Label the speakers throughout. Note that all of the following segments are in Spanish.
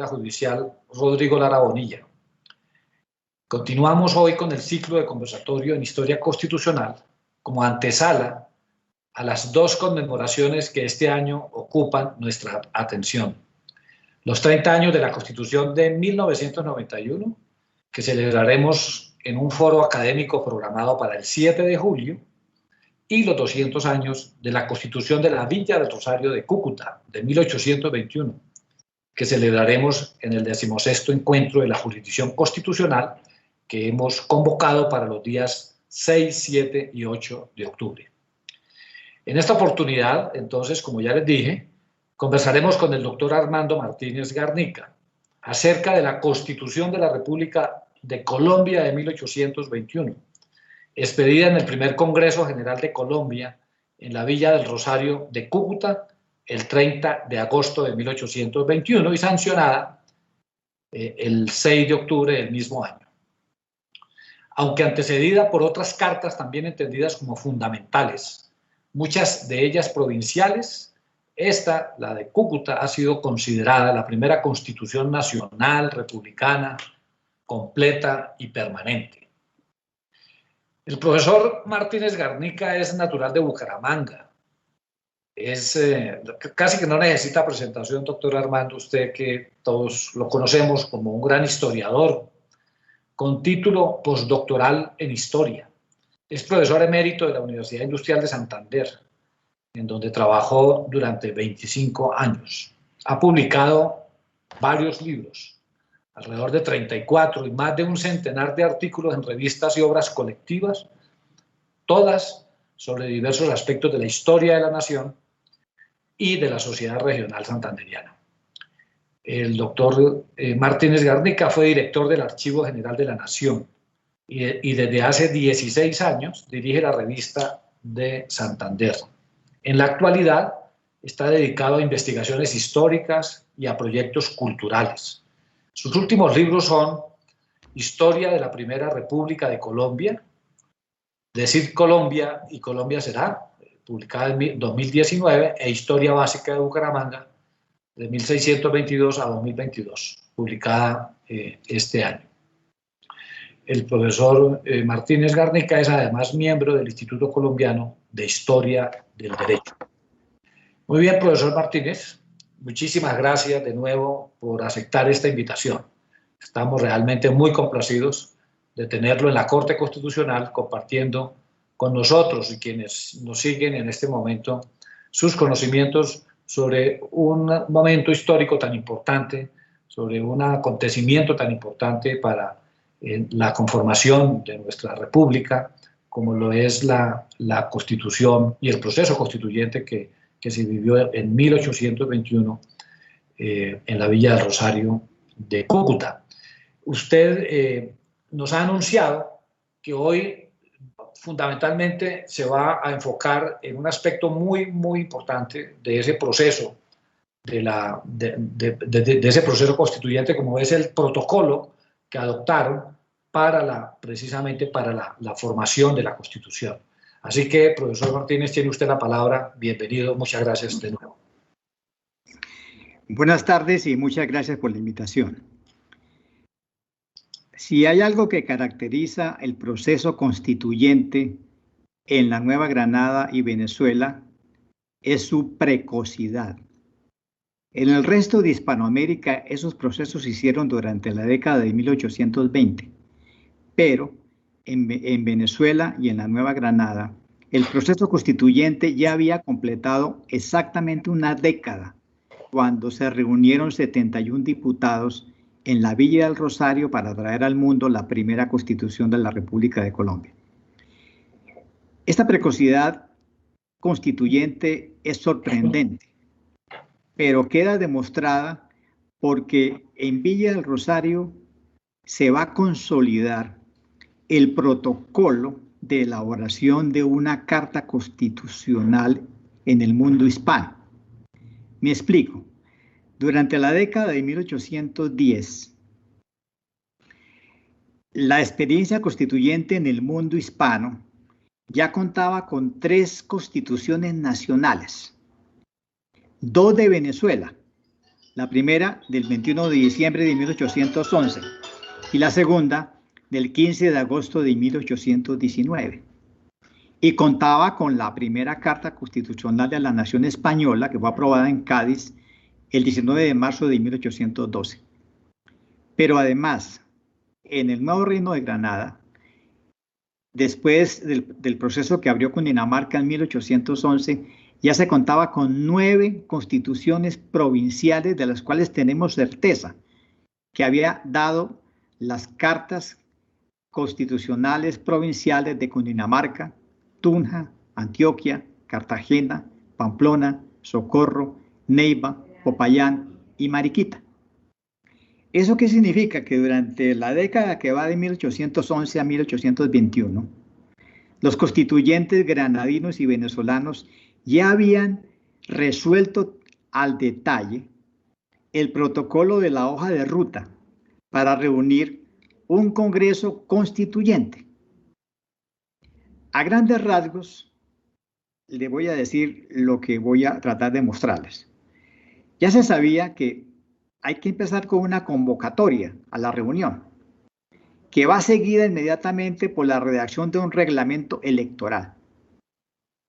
Speaker 1: Judicial Rodrigo Lara Bonilla. Continuamos hoy con el ciclo de conversatorio en Historia Constitucional como antesala a las dos conmemoraciones que este año ocupan nuestra atención. Los 30 años de la Constitución de 1991, que celebraremos en un foro académico programado para el 7 de julio, y los 200 años de la Constitución de la Villa del Rosario de Cúcuta, de 1821, que celebraremos en el 16º encuentro de la Jurisdicción Constitucional que hemos convocado para los días 6, 7 y 8 de octubre. En esta oportunidad, entonces, como ya les dije, conversaremos con el doctor Armando Martínez Garnica acerca de la Constitución de la República de Colombia de 1821, expedida en el primer Congreso General de Colombia en la Villa del Rosario de Cúcuta el 30 de agosto de 1821 y sancionada el 6 de octubre del mismo año. Aunque antecedida por otras cartas también entendidas como fundamentales, muchas de ellas provinciales, esta, la de Cúcuta, ha sido considerada la primera constitución nacional, republicana, completa y permanente. El profesor Martínez Garnica es natural de Bucaramanga. Casi que no necesita presentación, doctor Armando, usted que todos lo conocemos como un gran historiador, con título postdoctoral en Historia. Es profesor emérito de la Universidad Industrial de Santander, en donde trabajó durante 25 años. Ha publicado varios libros, alrededor de 34 y más de un centenar de artículos en revistas y obras colectivas, todas sobre diversos aspectos de la historia de la nación y de la sociedad regional santanderiana. El doctor Martínez Garnica fue director del Archivo General de la Nación y desde hace 16 años dirige la revista de Santander. En la actualidad está dedicado a investigaciones históricas y a proyectos culturales. Sus últimos libros son Historia de la Primera República de Colombia, Decir Colombia y Colombia será, publicada en 2019, e Historia Básica de Bucaramanga, de 1622 a 2022, publicada este año. El profesor Martínez Garnica es además miembro del Instituto Colombiano de Historia del Derecho. Muy bien, profesor Martínez, muchísimas gracias de nuevo por aceptar esta invitación. Estamos realmente muy complacidos de tenerlo en la Corte Constitucional compartiendo con nosotros y quienes nos siguen en este momento sus conocimientos sobre un momento histórico tan importante, sobre un acontecimiento tan importante para la conformación de nuestra república, como lo es la Constitución y el proceso constituyente que se vivió en 1821 en la Villa del Rosario de Cúcuta. Usted nos ha anunciado que hoy fundamentalmente se va a enfocar en un aspecto muy, muy importante de ese proceso, de ese proceso constituyente, como es el protocolo que adoptaron precisamente para la formación de la Constitución. Así que, profesor Martínez, tiene usted la palabra. Bienvenido, muchas gracias de nuevo.
Speaker 2: Buenas tardes y muchas gracias por la invitación. Si hay algo que caracteriza el proceso constituyente en la Nueva Granada y Venezuela, es su precocidad. En el resto de Hispanoamérica, esos procesos se hicieron durante la década de 1820, pero en Venezuela y en la Nueva Granada, el proceso constituyente ya había completado exactamente una década cuando se reunieron 71 diputados en la Villa del Rosario para traer al mundo la primera Constitución de la República de Colombia. Esta precocidad constituyente es sorprendente, pero queda demostrada porque en Villa del Rosario se va a consolidar el protocolo de elaboración de una carta constitucional en el mundo hispano. Me explico. Durante la década de 1810, la experiencia constituyente en el mundo hispano ya contaba con 3 constituciones nacionales, 2 de Venezuela La primera del 21 de diciembre de 1811 y la segunda del 15 de agosto de 1819. Y contaba con la primera Carta Constitucional de la Nación Española, que fue aprobada en Cádiz el 19 de marzo de 1812. Pero además, en el nuevo Reino de Granada, después del proceso que abrió Cundinamarca en 1811, ya se contaba con 9 constituciones provinciales, de las cuales tenemos certeza que había dado las cartas constitucionales provinciales de Cundinamarca, Tunja, Antioquia, Cartagena, Pamplona, Socorro, Neiva, Popayán y Mariquita. ¿Eso qué significa? Que durante la década que va de 1811 a 1821, los constituyentes granadinos y venezolanos ya habían resuelto al detalle el protocolo de la hoja de ruta para reunir un Congreso Constituyente. A grandes rasgos, le voy a decir lo que voy a tratar de mostrarles. Ya se sabía que hay que empezar con una convocatoria a la reunión, que va seguida inmediatamente por la redacción de un reglamento electoral,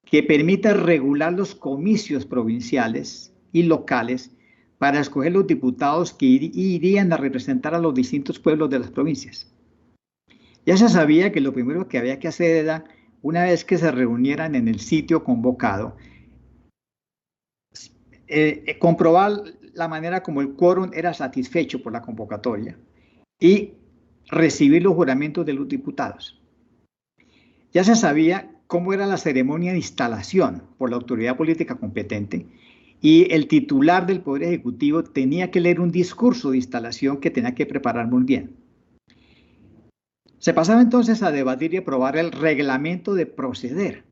Speaker 2: que permita regular los comicios provinciales y locales para escoger los diputados que irían a representar a los distintos pueblos de las provincias. Ya se sabía que lo primero que había que hacer era, una vez que se reunieran en el sitio convocado, comprobar la manera como el quórum era satisfecho por la convocatoria y recibir los juramentos de los diputados. Ya se sabía cómo era la ceremonia de instalación por la autoridad política competente y el titular del Poder Ejecutivo tenía que leer un discurso de instalación que tenía que preparar muy bien. Se pasaba entonces a debatir y aprobar el reglamento de proceder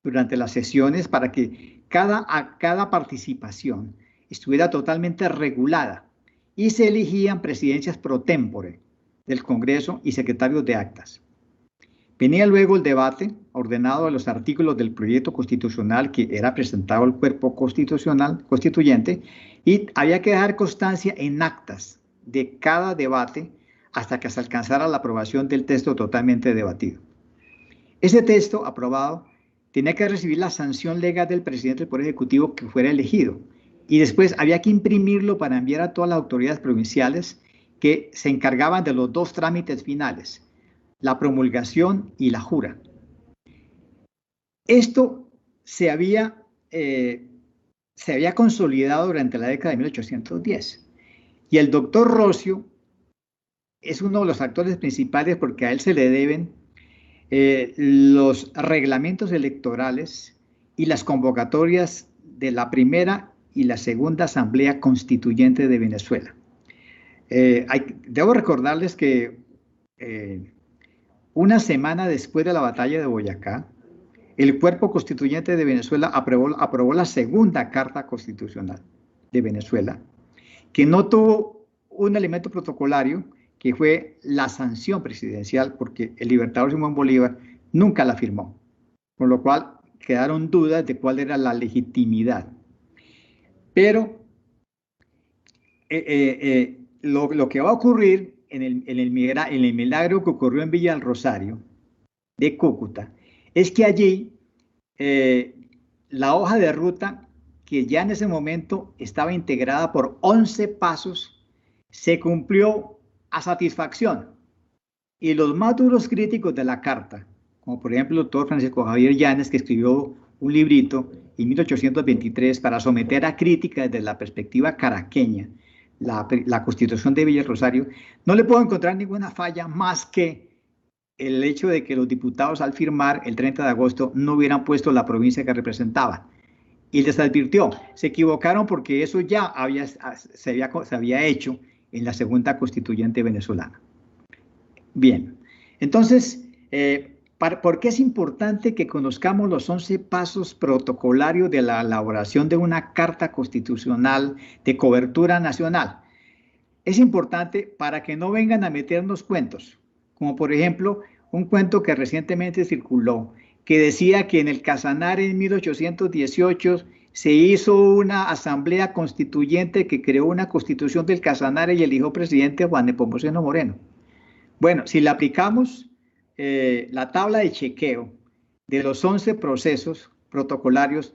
Speaker 2: durante las sesiones para que cada participación estuviera totalmente regulada y se elegían presidencias pro tempore del Congreso y secretarios de actas. Venía luego el debate ordenado de los artículos del proyecto constitucional que era presentado al cuerpo constituyente y había que dejar constancia en actas de cada debate hasta que se alcanzara la aprobación del texto totalmente debatido. Ese texto aprobado tenía que recibir la sanción legal del presidente del Poder Ejecutivo que fuera elegido y después había que imprimirlo para enviar a todas las autoridades provinciales que se encargaban de los 2 trámites finales, la promulgación y la jura. Esto se había consolidado durante la década de 1810 y el doctor Rocio es uno de los actores principales porque a él se le deben los reglamentos electorales y las convocatorias de la primera y la segunda Asamblea Constituyente de Venezuela. Debo recordarles que una semana después de la batalla de Boyacá, el cuerpo constituyente de Venezuela aprobó la segunda Carta Constitucional de Venezuela, que no tuvo un elemento protocolario, que fue la sanción presidencial, porque el libertador Simón Bolívar nunca la firmó, por lo cual quedaron dudas de cuál era la legitimidad. Pero lo que va a ocurrir en el milagro que ocurrió en Villa del Rosario, de Cúcuta, es que allí la hoja de ruta, que ya en ese momento estaba integrada por 11 pasos, se cumplió a satisfacción. Y los más duros críticos de la carta, como por ejemplo el doctor Francisco Javier Llanes, que escribió un librito en 1823 para someter a crítica desde la perspectiva caraqueña la Constitución de Villa Rosario, no le puedo encontrar ninguna falla más que el hecho de que los diputados al firmar el 30 de agosto no hubieran puesto la provincia que representaban. Y les advirtió, se equivocaron porque eso ya se había hecho en la segunda constituyente venezolana. Bien, entonces, ¿por qué es importante que conozcamos los 11 pasos protocolarios de la elaboración de una carta constitucional de cobertura nacional? Es importante para que no vengan a meternos cuentos, como por ejemplo un cuento que recientemente circuló, que decía que en el Casanare en 1818 Se hizo una asamblea constituyente que creó una constitución del Casanare y eligió presidente a Juan Nepomuceno Moreno. Bueno, si le aplicamos la tabla de chequeo de los 11 procesos protocolarios,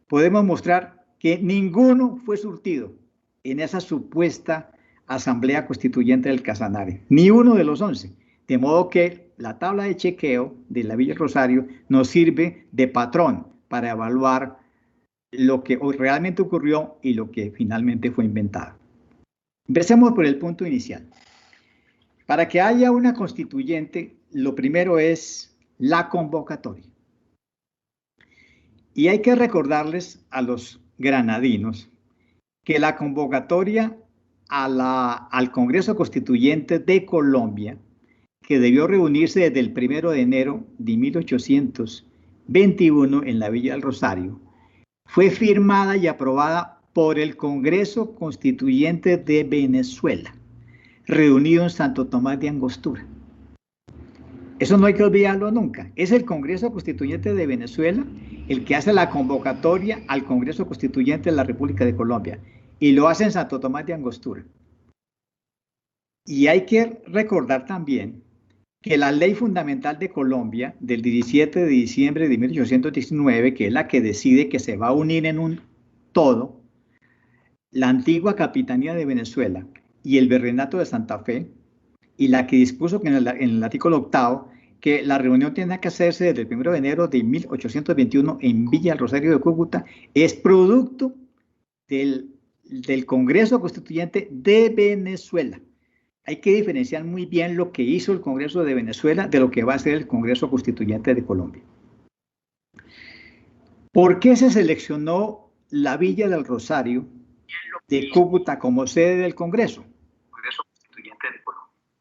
Speaker 2: podemos mostrar que ninguno fue surtido en esa supuesta asamblea constituyente del Casanare, ni uno de los 11. De modo que la tabla de chequeo de la Villa Rosario nos sirve de patrón para evaluar lo que realmente ocurrió y lo que finalmente fue inventado. Empecemos por el punto inicial. Para que haya una constituyente, lo primero es la convocatoria. Y hay que recordarles a los granadinos que la convocatoria al Congreso Constituyente de Colombia, que debió reunirse desde el 1 de enero de 1821 en la Villa del Rosario, fue firmada y aprobada por el Congreso Constituyente de Venezuela, reunido en Santo Tomás de Angostura. Eso no hay que olvidarlo nunca. Es el Congreso Constituyente de Venezuela el que hace la convocatoria al Congreso Constituyente de la República de Colombia, y lo hace en Santo Tomás de Angostura. Y hay que recordar también que la Ley Fundamental de Colombia del 17 de diciembre de 1819, que es la que decide que se va a unir en un todo, la antigua Capitanía de Venezuela y el Virreinato de Santa Fe, y la que dispuso que en el artículo 8 que la reunión tiene que hacerse desde el 1 de enero de 1821 en Villa del Rosario de Cúcuta, es producto del Congreso Constituyente de Venezuela. Hay que diferenciar muy bien lo que hizo el Congreso de Venezuela de lo que va a ser el Congreso Constituyente de Colombia. ¿Por qué se seleccionó la Villa del Rosario de Cúcuta como sede del Congreso?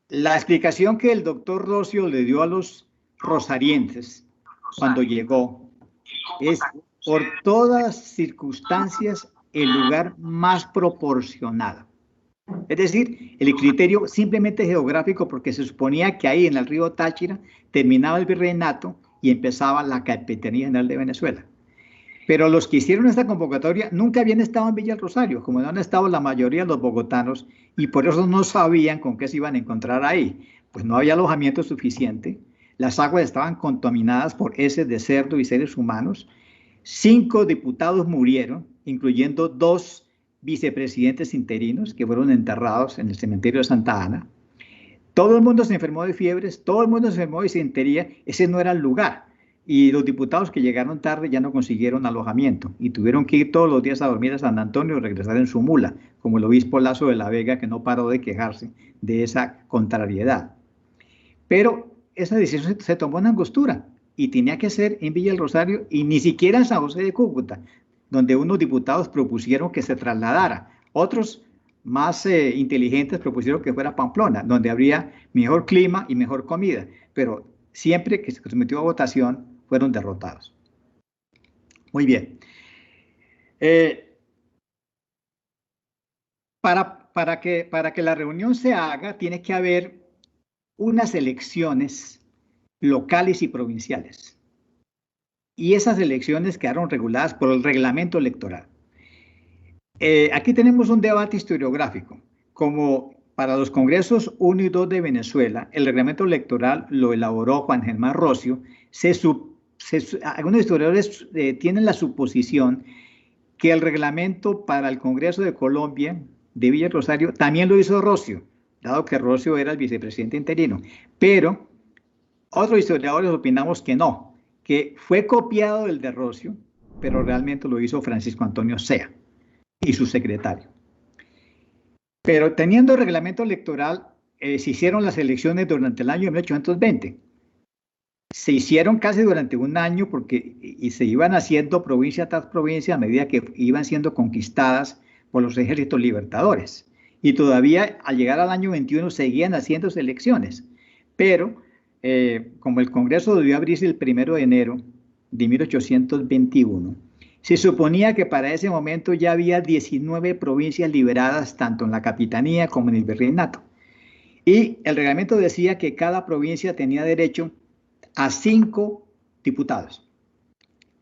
Speaker 2: La explicación que el doctor Rocio le dio a los rosarienses cuando llegó es por todas circunstancias el lugar más proporcionado. Es decir, el criterio simplemente geográfico, porque se suponía que ahí en el río Táchira terminaba el virreinato y empezaba la Capitanía General de Venezuela. Pero los que hicieron esta convocatoria nunca habían estado en Villa del Rosario, como no han estado la mayoría de los bogotanos, y por eso no sabían con qué se iban a encontrar ahí. Pues no había alojamiento suficiente, las aguas estaban contaminadas por heces de cerdo y seres humanos, 5 diputados murieron, incluyendo 2 vicepresidentes interinos que fueron enterrados en el cementerio de Santa Ana. Todo el mundo se enfermó de fiebres, todo el mundo se enfermó de disentería, ese no era el lugar. Y los diputados que llegaron tarde ya no consiguieron alojamiento y tuvieron que ir todos los días a dormir a San Antonio y regresar en su mula, como el obispo Lazo de la Vega, que no paró de quejarse de esa contrariedad. Pero esa decisión se tomó en Angostura y tenía que ser en Villa del Rosario y ni siquiera en San José de Cúcuta, donde unos diputados propusieron que se trasladara. Otros más inteligentes propusieron que fuera Pamplona, donde habría mejor clima y mejor comida. Pero siempre que se sometió a votación, fueron derrotados. Muy bien. Para que la reunión se haga, tiene que haber unas elecciones locales y provinciales. Y esas elecciones quedaron reguladas por el reglamento electoral. Aquí tenemos un debate historiográfico. Como para los congresos 1 y 2 de Venezuela, el reglamento electoral lo elaboró Juan Germán Rocio, algunos historiadores tienen la suposición que el reglamento para el Congreso de Colombia de Villa Rosario también lo hizo Rocio, dado que Rocio era el vicepresidente interino. Pero otros historiadores opinamos que no, que fue copiado el de Rocio, pero realmente lo hizo Francisco Antonio Sea y su secretario. Pero teniendo el reglamento electoral, se hicieron las elecciones durante el año de 1820. Se hicieron casi durante un año y se iban haciendo provincia tras provincia a medida que iban siendo conquistadas por los ejércitos libertadores. Y todavía al llegar al año 21 seguían haciendo elecciones. Pero como el Congreso debió abrirse el 1 de enero de 1821, se suponía que para ese momento ya había 19 provincias liberadas tanto en la Capitanía como en el Virreinato. Y el reglamento decía que cada provincia tenía derecho a 5 diputados,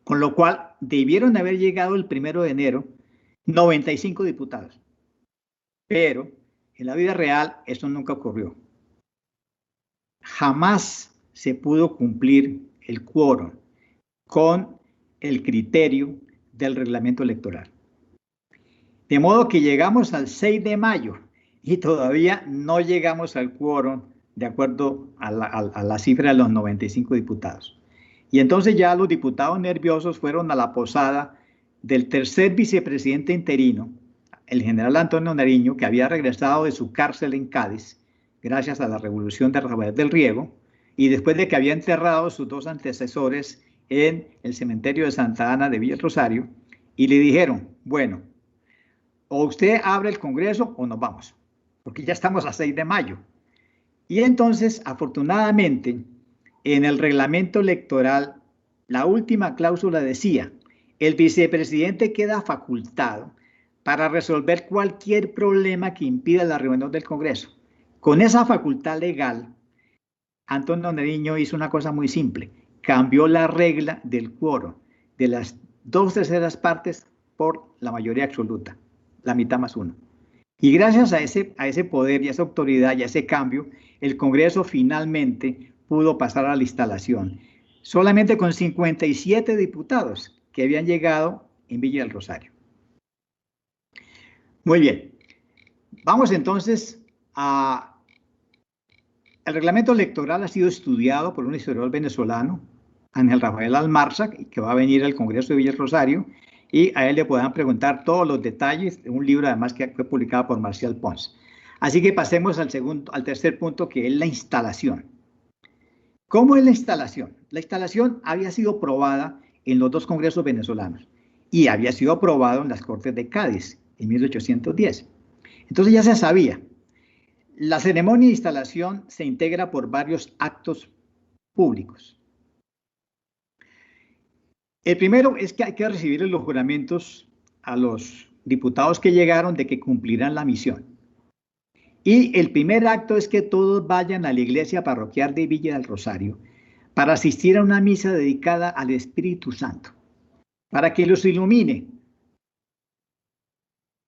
Speaker 2: con lo cual debieron haber llegado el 1 de enero 95 diputados. Pero en la vida real eso nunca ocurrió. Jamás se pudo cumplir el quórum con el criterio del reglamento electoral. De modo que llegamos al 6 de mayo y todavía no llegamos al quórum de acuerdo a la cifra de los 95 diputados. Y entonces ya los diputados nerviosos fueron a la posada del tercer vicepresidente interino, el general Antonio Nariño, que había regresado de su cárcel en Cádiz, gracias a la revolución de Rafael del Riego, y después de que había enterrado a sus dos antecesores en el cementerio de Santa Ana de Villa Rosario, y le dijeron, bueno, o usted abre el Congreso o nos vamos, porque ya estamos a 6 de mayo. Y entonces, afortunadamente, en el reglamento electoral, la última cláusula decía, el vicepresidente queda facultado para resolver cualquier problema que impida la reunión del Congreso. Con esa facultad legal, Antonio Nariño hizo una cosa muy simple, cambió la regla del quórum de las 2/3 partes por la mayoría absoluta, la mitad más uno. Y gracias a ese poder y a esa autoridad y a ese cambio, el Congreso finalmente pudo pasar a la instalación, solamente con 57 diputados que habían llegado en Villa del Rosario. Muy bien, vamos entonces a... El reglamento electoral ha sido estudiado por un historiador venezolano, Ángel Rafael Almarza, que va a venir al Congreso de Villa del Rosario, y a él le podrán preguntar todos los detalles de un libro además que fue publicado por Marcial Pons. Así que pasemos al tercer punto, que es la instalación. ¿Cómo es la instalación? La instalación había sido probada en los dos congresos venezolanos y había sido aprobado en las Cortes de Cádiz en 1810. Entonces ya se sabía. La ceremonia de instalación se integra por varios actos públicos. El primero es que hay que recibir los juramentos a los diputados que llegaron de que cumplirán la misión. Y el primer acto es que todos vayan a la iglesia parroquial de Villa del Rosario para asistir a una misa dedicada al Espíritu Santo, para que los ilumine.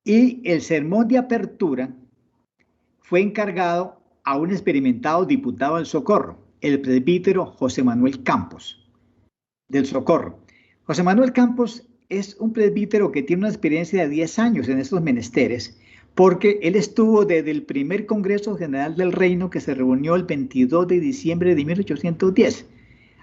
Speaker 2: Y el sermón de apertura fue encargado a un experimentado diputado del Socorro, el presbítero José Manuel Campos, del Socorro. José Manuel Campos es un presbítero que tiene una experiencia de 10 años en estos menesteres, porque él estuvo desde el primer Congreso General del Reino que se reunió el 22 de diciembre de 1810.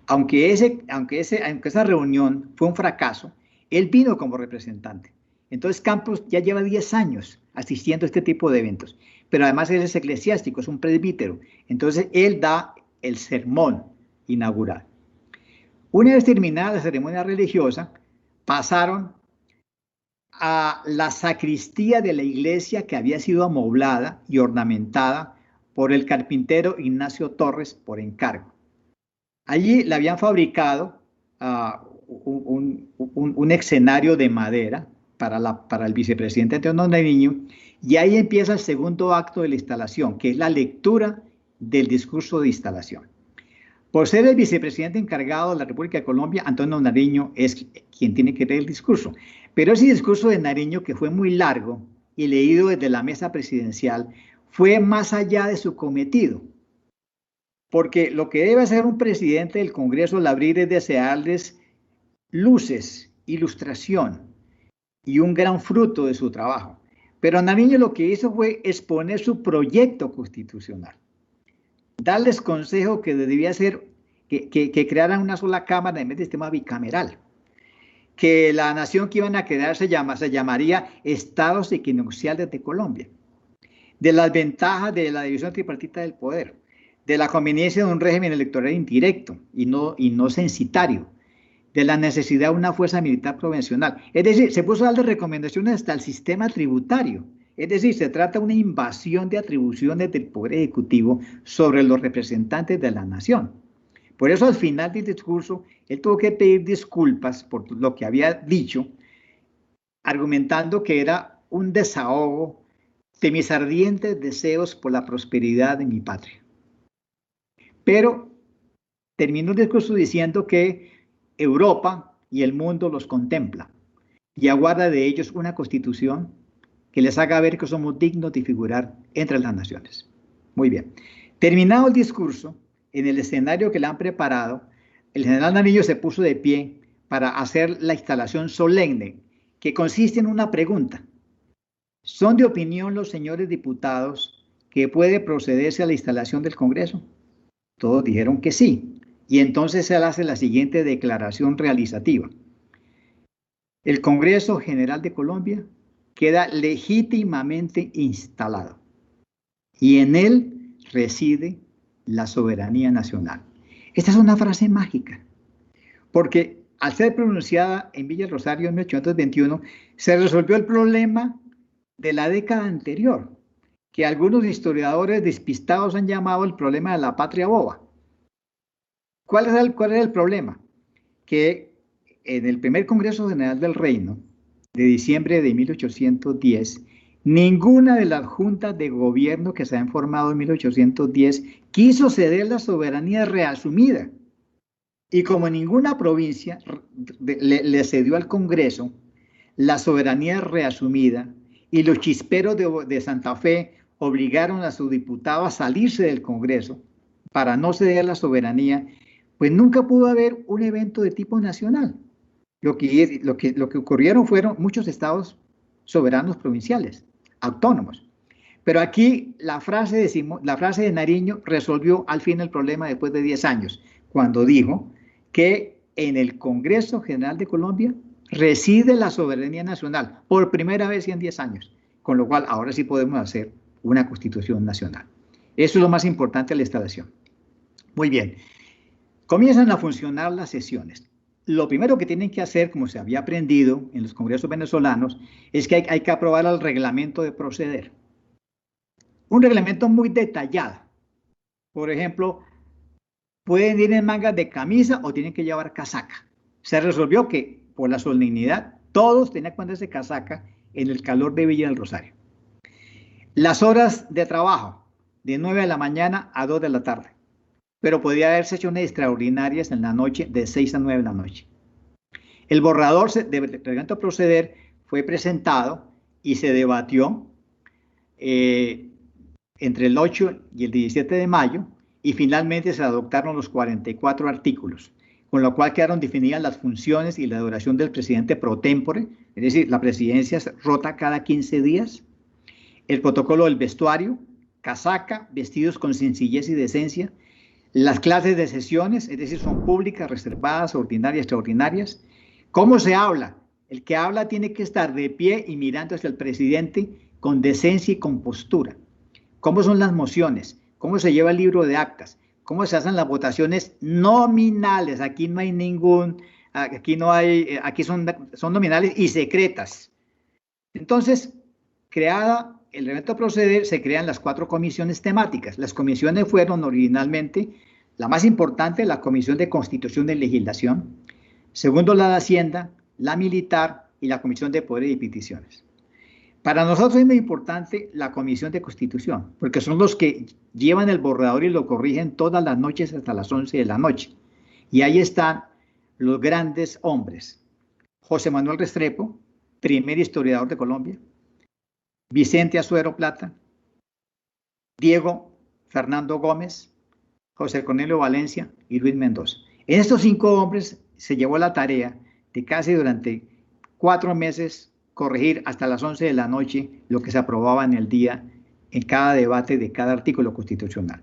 Speaker 2: Aunque esa reunión fue un fracaso, él vino como representante. Entonces Campos ya lleva 10 años asistiendo a este tipo de eventos, pero además él es eclesiástico, es un presbítero. Entonces él da el sermón inaugural. Una vez terminada la ceremonia religiosa, pasaron a la sacristía de la iglesia que había sido amoblada y ornamentada por el carpintero Ignacio Torres por encargo. Allí le habían fabricado un escenario de madera para el vicepresidente Antonio Nariño, y ahí empieza el segundo acto de la instalación, que es la lectura del discurso de instalación. Por ser el vicepresidente encargado de la República de Colombia, Antonio Nariño es quien tiene que leer el discurso. Pero ese discurso de Nariño, que fue muy largo y leído desde la mesa presidencial, fue más allá de su cometido. Porque lo que debe hacer un presidente del Congreso al abrir es desearles luces, ilustración y un gran fruto de su trabajo. Pero Nariño lo que hizo fue exponer su proyecto constitucional. Darles consejo que debía ser que crearan una sola cámara en vez de sistema bicameral. Que la nación que iban a crear se llamaría Estados Equinocciales de Colombia. De las ventajas de la división tripartita del poder. De la conveniencia de un régimen electoral indirecto y no censitario. De la necesidad de una fuerza militar provisional. Es decir, se puso a darle recomendaciones hasta el sistema tributario. Es decir, se trata de una invasión de atribuciones del Poder Ejecutivo sobre los representantes de la nación. Por eso, al final del discurso, él tuvo que pedir disculpas por lo que había dicho, argumentando que era un desahogo de mis ardientes deseos por la prosperidad de mi patria. Pero terminó el discurso diciendo que Europa y el mundo los contempla y aguarda de ellos una constitución que les haga ver que somos dignos de figurar entre las naciones. Muy bien. Terminado el discurso, en el escenario que le han preparado, el general Nariño se puso de pie para hacer la instalación solemne, que consiste en una pregunta. ¿Son de opinión los señores diputados que puede procederse a la instalación del Congreso? Todos dijeron que sí. Y entonces él hace la siguiente declaración realizativa. El Congreso General de Colombia queda legítimamente instalado y en él reside la soberanía nacional. Esta es una frase mágica, porque al ser pronunciada en Villa El Rosario en 1821, se resolvió el problema de la década anterior, que algunos historiadores despistados han llamado el problema de la patria boba. ¿Cuál era el problema? Que en el primer Congreso General del Reino, de diciembre de 1810, ninguna de las juntas de gobierno que se han formado en 1810 quiso ceder la soberanía reasumida. Y como ninguna provincia le cedió al Congreso la soberanía reasumida, y los chisperos de Santa Fe obligaron a su diputado a salirse del Congreso para no ceder la soberanía, pues nunca pudo haber un evento de tipo nacional. Lo que ocurrieron fueron muchos estados soberanos provinciales, autónomos. Pero aquí la frase de Nariño resolvió al fin el problema después de 10 años, cuando dijo que en el Congreso General de Colombia reside la soberanía nacional por primera vez en 10 años, con lo cual ahora sí podemos hacer una constitución nacional. Eso es lo más importante de la instalación. Muy bien, comienzan a funcionar las sesiones. Lo primero que tienen que hacer, como se había aprendido en los congresos venezolanos, es que hay que aprobar el reglamento de proceder. Un reglamento muy detallado. Por ejemplo, pueden ir en mangas de camisa o tienen que llevar casaca. Se resolvió que, por la solemnidad, todos tenían que ponerse casaca en el calor de Villa del Rosario. Las horas de trabajo, de 9 de la mañana a 2 de la tarde. Pero podía haber sesiones extraordinarias en la noche, de 6 a 9 de la noche. El borrador del reglamento a proceder fue presentado y se debatió entre el 8 y el 17 de mayo, y finalmente se adoptaron los 44 artículos, con lo cual quedaron definidas las funciones y la duración del presidente pro tempore, es decir, la presidencia se rota cada 15 días, el protocolo del vestuario, casaca, vestidos con sencillez y decencia, las clases de sesiones, es decir, son públicas, reservadas, ordinarias, extraordinarias. ¿Cómo se habla? El que habla tiene que estar de pie y mirando hacia el presidente con decencia y compostura. ¿Cómo son las mociones? ¿Cómo se lleva el libro de actas? ¿Cómo se hacen las votaciones nominales? Aquí no hay aquí son nominales y secretas. Entonces, creada el reglamento a proceder, se crean las 4 comisiones temáticas. Las comisiones fueron originalmente, la más importante, la Comisión de Constitución y Legislación, segundo la de Hacienda, la Militar y la Comisión de Poderes y Peticiones. Para nosotros es muy importante la Comisión de Constitución, porque son los que llevan el borrador y lo corrigen todas las noches hasta las 11 de la noche. Y ahí están los grandes hombres. José Manuel Restrepo, primer historiador de Colombia. Vicente Azuero Plata, Diego Fernando Gómez, José Cornelio Valencia y Luis Mendoza. En estos 5 hombres se llevó la tarea de casi durante 4 meses corregir hasta las 11 de la noche lo que se aprobaba en el día en cada debate de cada artículo constitucional.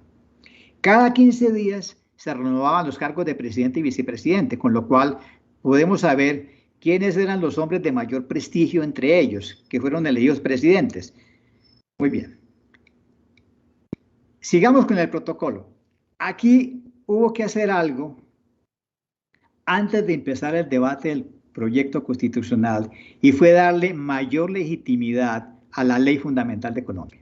Speaker 2: Cada 15 días se renovaban los cargos de presidente y vicepresidente, con lo cual podemos saber quiénes eran los hombres de mayor prestigio entre ellos, que fueron elegidos presidentes. Muy bien. Sigamos con el protocolo. Aquí hubo que hacer algo antes de empezar el debate del proyecto constitucional, y fue darle mayor legitimidad a la Ley Fundamental de Colombia.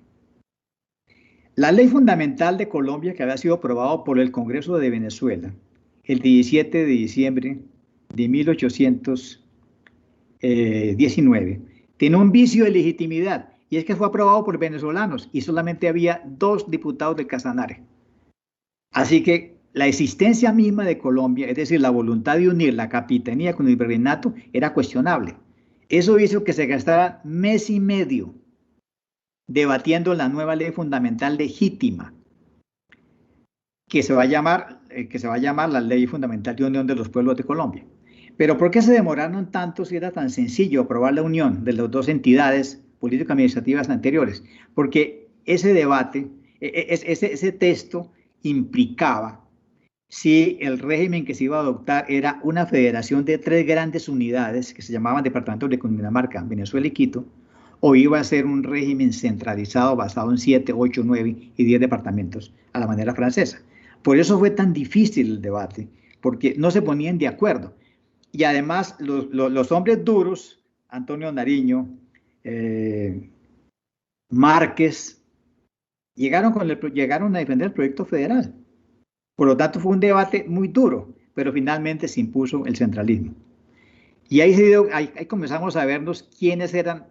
Speaker 2: La Ley Fundamental de Colombia, que había sido aprobada por el Congreso de Venezuela el 17 de diciembre de 1819, tiene un vicio de legitimidad, y es que fue aprobado por venezolanos y solamente había 2 diputados de Casanare. Así que la existencia misma de Colombia, es decir, la voluntad de unir la capitanía con el virreinato, era cuestionable. Eso hizo que se gastara mes y medio debatiendo la nueva ley fundamental legítima, que se va a llamar la Ley Fundamental de Unión de los Pueblos de Colombia. Pero ¿por qué se demoraron tanto si era tan sencillo aprobar la unión de las dos entidades político-administrativas anteriores? Porque ese debate, ese texto implicaba si el régimen que se iba a adoptar era una federación de 3 grandes unidades que se llamaban departamentos de Cundinamarca, Venezuela y Quito, o iba a ser un régimen centralizado basado en 7, 8, 9 y 10 departamentos a la manera francesa. Por eso fue tan difícil el debate, porque no se ponían de acuerdo. Y además los hombres duros, Antonio Nariño, Márquez, llegaron a defender el proyecto federal. Por lo tanto, fue un debate muy duro, pero finalmente se impuso el centralismo. Y ahí comenzamos a vernos quiénes eran,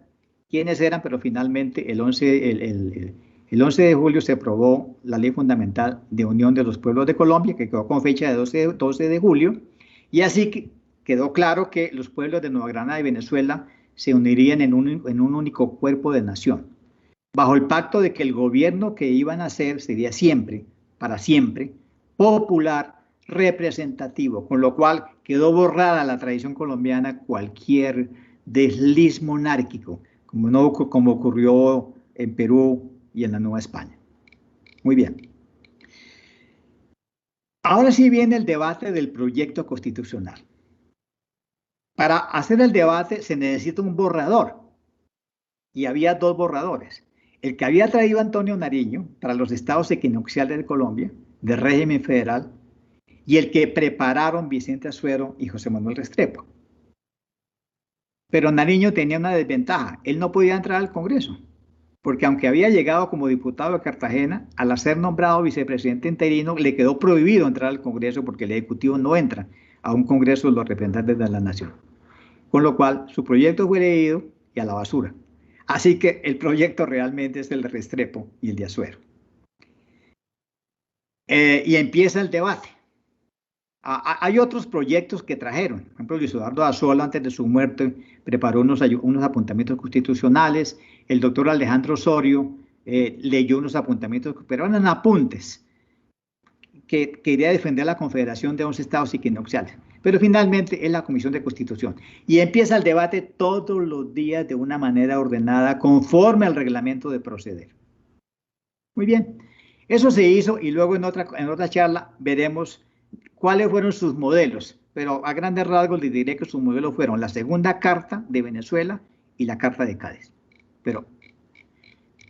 Speaker 2: pero finalmente el 11 de julio se aprobó la Ley Fundamental de Unión de los Pueblos de Colombia, que quedó con fecha de 12 de julio, y así que quedó claro que los pueblos de Nueva Granada y Venezuela se unirían en un único cuerpo de nación, bajo el pacto de que el gobierno que iban a hacer sería siempre, para siempre, popular, representativo, con lo cual quedó borrada la tradición colombiana cualquier desliz monárquico, como ocurrió en Perú y en la Nueva España. Muy bien. Ahora sí viene el debate del proyecto constitucional. Para hacer el debate se necesita un borrador, y había 2 borradores. El que había traído Antonio Nariño para los estados equinocciales de Colombia, de régimen federal, y el que prepararon Vicente Azuero y José Manuel Restrepo. Pero Nariño tenía una desventaja, él no podía entrar al Congreso, porque aunque había llegado como diputado de Cartagena, al ser nombrado vicepresidente interino, le quedó prohibido entrar al Congreso porque el Ejecutivo no entra a un Congreso de los representantes de la nación. Con lo cual, su proyecto fue leído y a la basura. Así que el proyecto realmente es el de Restrepo y el de Azuero. Y empieza el debate. Hay otros proyectos que trajeron. Por ejemplo, Luis Eduardo Azola, antes de su muerte, preparó unos apuntamientos constitucionales. El doctor Alejandro Osorio leyó unos apuntamientos, pero eran apuntes que quería defender la confederación de 11 estados equinocciales. Pero finalmente es la Comisión de Constitución. Y empieza el debate todos los días de una manera ordenada, conforme al reglamento de proceder. Muy bien. Eso se hizo y luego en otra charla veremos cuáles fueron sus modelos. Pero a grandes rasgos les diré que sus modelos fueron la segunda carta de Venezuela y la carta de Cádiz. Pero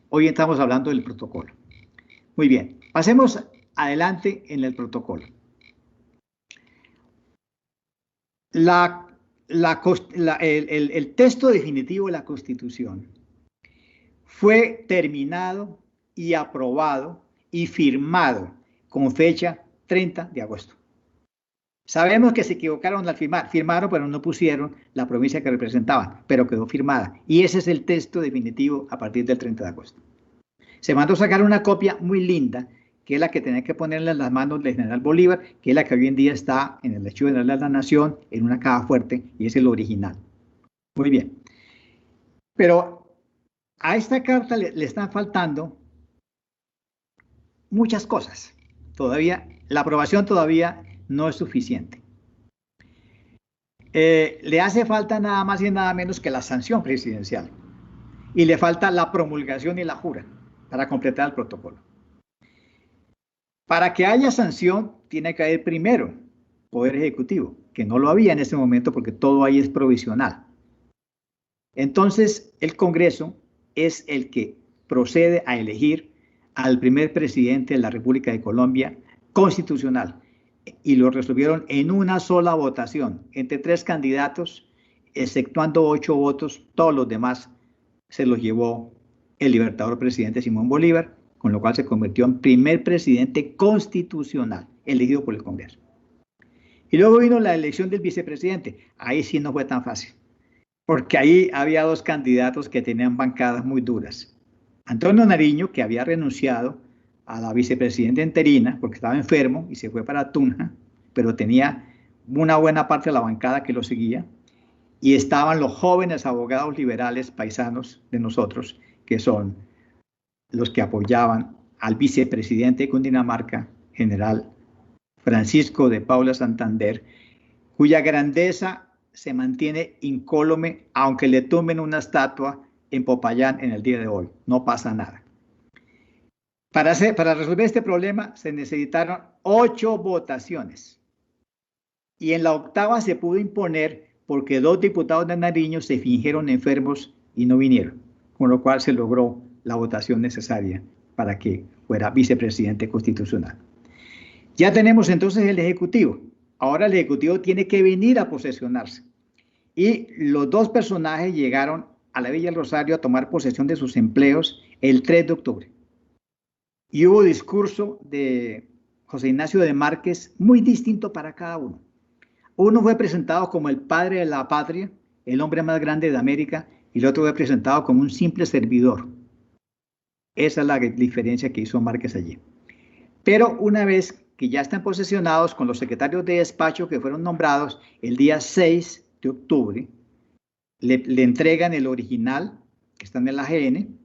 Speaker 2: hoy estamos hablando del protocolo. Muy bien. Pasemos adelante en el protocolo. El texto definitivo de la Constitución fue terminado y aprobado y firmado con fecha 30 de agosto. Sabemos que se equivocaron al firmar, firmaron pero no pusieron la provincia que representaban, pero quedó firmada. Y ese es el texto definitivo a partir del 30 de agosto. Se mandó sacar una copia muy linda, que es la que tenía que ponerle en las manos del general Bolívar, que es la que hoy en día está en el Archivo General de la Nación, en una caja fuerte, y es el original. Muy bien. Pero a esta carta le están faltando muchas cosas. Todavía, la aprobación todavía no es suficiente. Le hace falta nada más y nada menos que la sanción presidencial. Y le falta la promulgación y la jura para completar el protocolo. Para que haya sanción, tiene que haber primero Poder Ejecutivo, que no lo había en ese momento porque todo ahí es provisional. Entonces, el Congreso es el que procede a elegir al primer presidente de la República de Colombia constitucional y lo resolvieron en una sola votación entre 3 candidatos, exceptuando 8 votos, todos los demás se los llevó el libertador presidente Simón Bolívar, con lo cual se convirtió en primer presidente constitucional elegido por el Congreso. Y luego vino la elección del vicepresidente. Ahí sí no fue tan fácil, porque ahí había 2 candidatos que tenían bancadas muy duras. Antonio Nariño, que había renunciado a la vicepresidenta interina, porque estaba enfermo y se fue para Tunja, pero tenía una buena parte de la bancada que lo seguía, y estaban los jóvenes abogados liberales paisanos de nosotros, que son los que apoyaban al vicepresidente de Cundinamarca, general Francisco de Paula Santander, cuya grandeza se mantiene incólume, aunque le tumben una estatua en Popayán en el día de hoy. No pasa nada. Para resolver este problema se necesitaron 8 votaciones. Y en la octava se pudo imponer porque 2 diputados de Nariño se fingieron enfermos y no vinieron, con lo cual se logró la votación necesaria para que fuera vicepresidente constitucional. Ya tenemos entonces el Ejecutivo. Ahora el Ejecutivo tiene que venir a posesionarse. Y los 2 personajes llegaron a la Villa del Rosario a tomar posesión de sus empleos el 3 de octubre. Y hubo discurso de José Ignacio de Márquez muy distinto para cada uno. Uno fue presentado como el padre de la patria, el hombre más grande de América, y el otro fue presentado como un simple servidor. Esa es la diferencia que hizo Márquez allí. Pero una vez que ya están posesionados con los secretarios de despacho que fueron nombrados el día 6 de octubre, le entregan el original, que está en el AGN,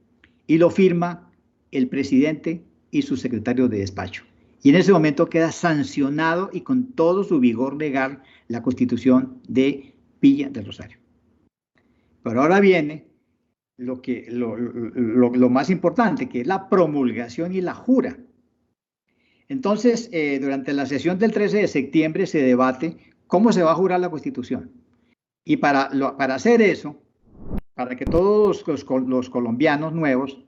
Speaker 2: y lo firma el presidente y su secretario de despacho. Y en ese momento queda sancionado y con todo su vigor legal la Constitución de Villa del Rosario. Pero ahora viene lo más importante, que es la promulgación y la jura. Entonces, durante la sesión del 13 de septiembre se debate cómo se va a jurar la Constitución. Y para hacer eso, para que todos los colombianos nuevos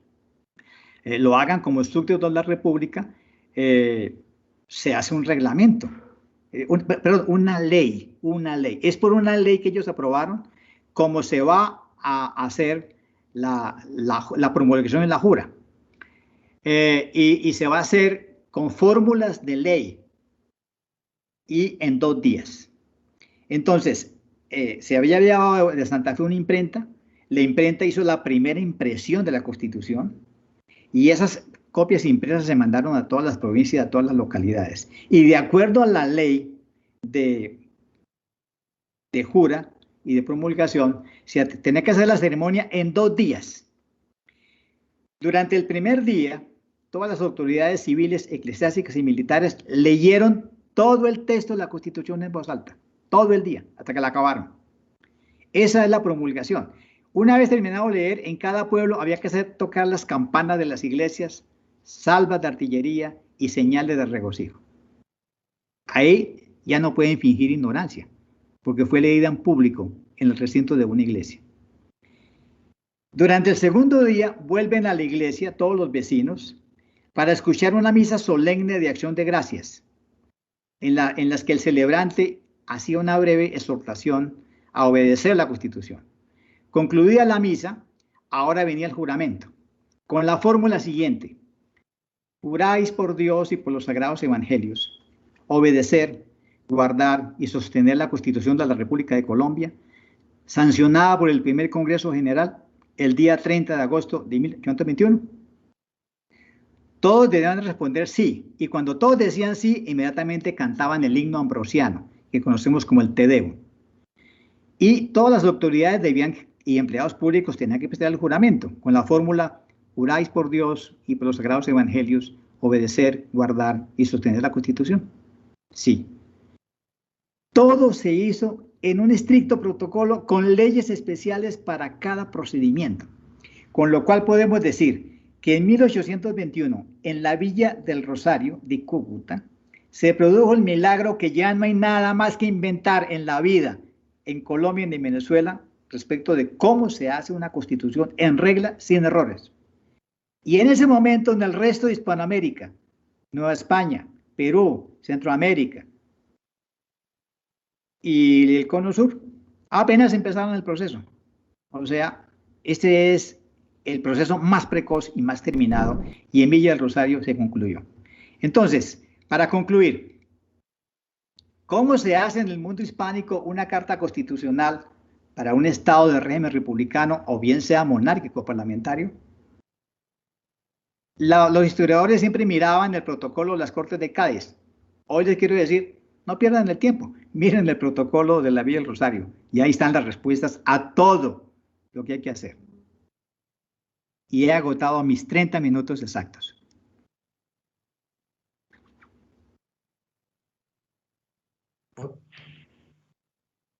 Speaker 2: lo hagan como estructura de la República, se hace un reglamento, una ley. Es por una ley que ellos aprobaron cómo se va a hacer la promulgación y la jura. Y se va a hacer con fórmulas de ley y en 2 días. Entonces, se había llevado de Santa Fe una imprenta. La imprenta hizo la primera impresión de la Constitución y esas copias impresas se mandaron a todas las provincias, a todas las localidades. Y de acuerdo a la ley de jura y de promulgación, se tenía que hacer la ceremonia en 2 días. Durante el primer día, todas las autoridades civiles, eclesiásticas y militares leyeron todo el texto de la Constitución en voz alta, todo el día, hasta que la acabaron. Esa es la promulgación. Una vez terminado de leer, en cada pueblo había que hacer tocar las campanas de las iglesias, salvas de artillería y señales de regocijo. Ahí ya no pueden fingir ignorancia, porque fue leída en público en el recinto de una iglesia. Durante el segundo día vuelven a la iglesia todos los vecinos para escuchar una misa solemne de acción de gracias, en las que el celebrante hacía una breve exhortación a obedecer la Constitución. Concluida la misa, ahora venía el juramento, con la fórmula siguiente: juráis por Dios y por los sagrados evangelios, obedecer, guardar y sostener la Constitución de la República de Colombia, sancionada por el primer Congreso General el día 30 de agosto de 1821. Todos debían responder sí, y cuando todos decían sí, inmediatamente cantaban el himno ambrosiano, que conocemos como el Te Deum. Y todas las autoridades y empleados públicos tenían que prestar el juramento, con la fórmula: juráis por Dios y por los sagrados evangelios, obedecer, guardar y sostener la Constitución. Sí. Todo se hizo en un estricto protocolo con leyes especiales para cada procedimiento, con lo cual podemos decir que en 1821, en la Villa del Rosario de Cúcuta, se produjo el milagro que ya no hay nada más que inventar en la vida, en Colombia y en Venezuela, respecto de cómo se hace una constitución en regla, sin errores. Y en ese momento, en el resto de Hispanoamérica, Nueva España, Perú, Centroamérica y el Cono Sur, apenas empezaron el proceso. O sea, este es el proceso más precoz y más terminado, y en Villa del Rosario se concluyó. Entonces, para concluir, ¿cómo se hace en el mundo hispánico una carta constitucional para un estado de régimen republicano o bien sea monárquico parlamentario? Los historiadores siempre miraban el protocolo de las Cortes de Cádiz. Hoy les quiero decir, no pierdan el tiempo, miren el protocolo de la Vía del Rosario y ahí están las respuestas a todo lo que hay que hacer. Y he agotado mis 30 minutos exactos.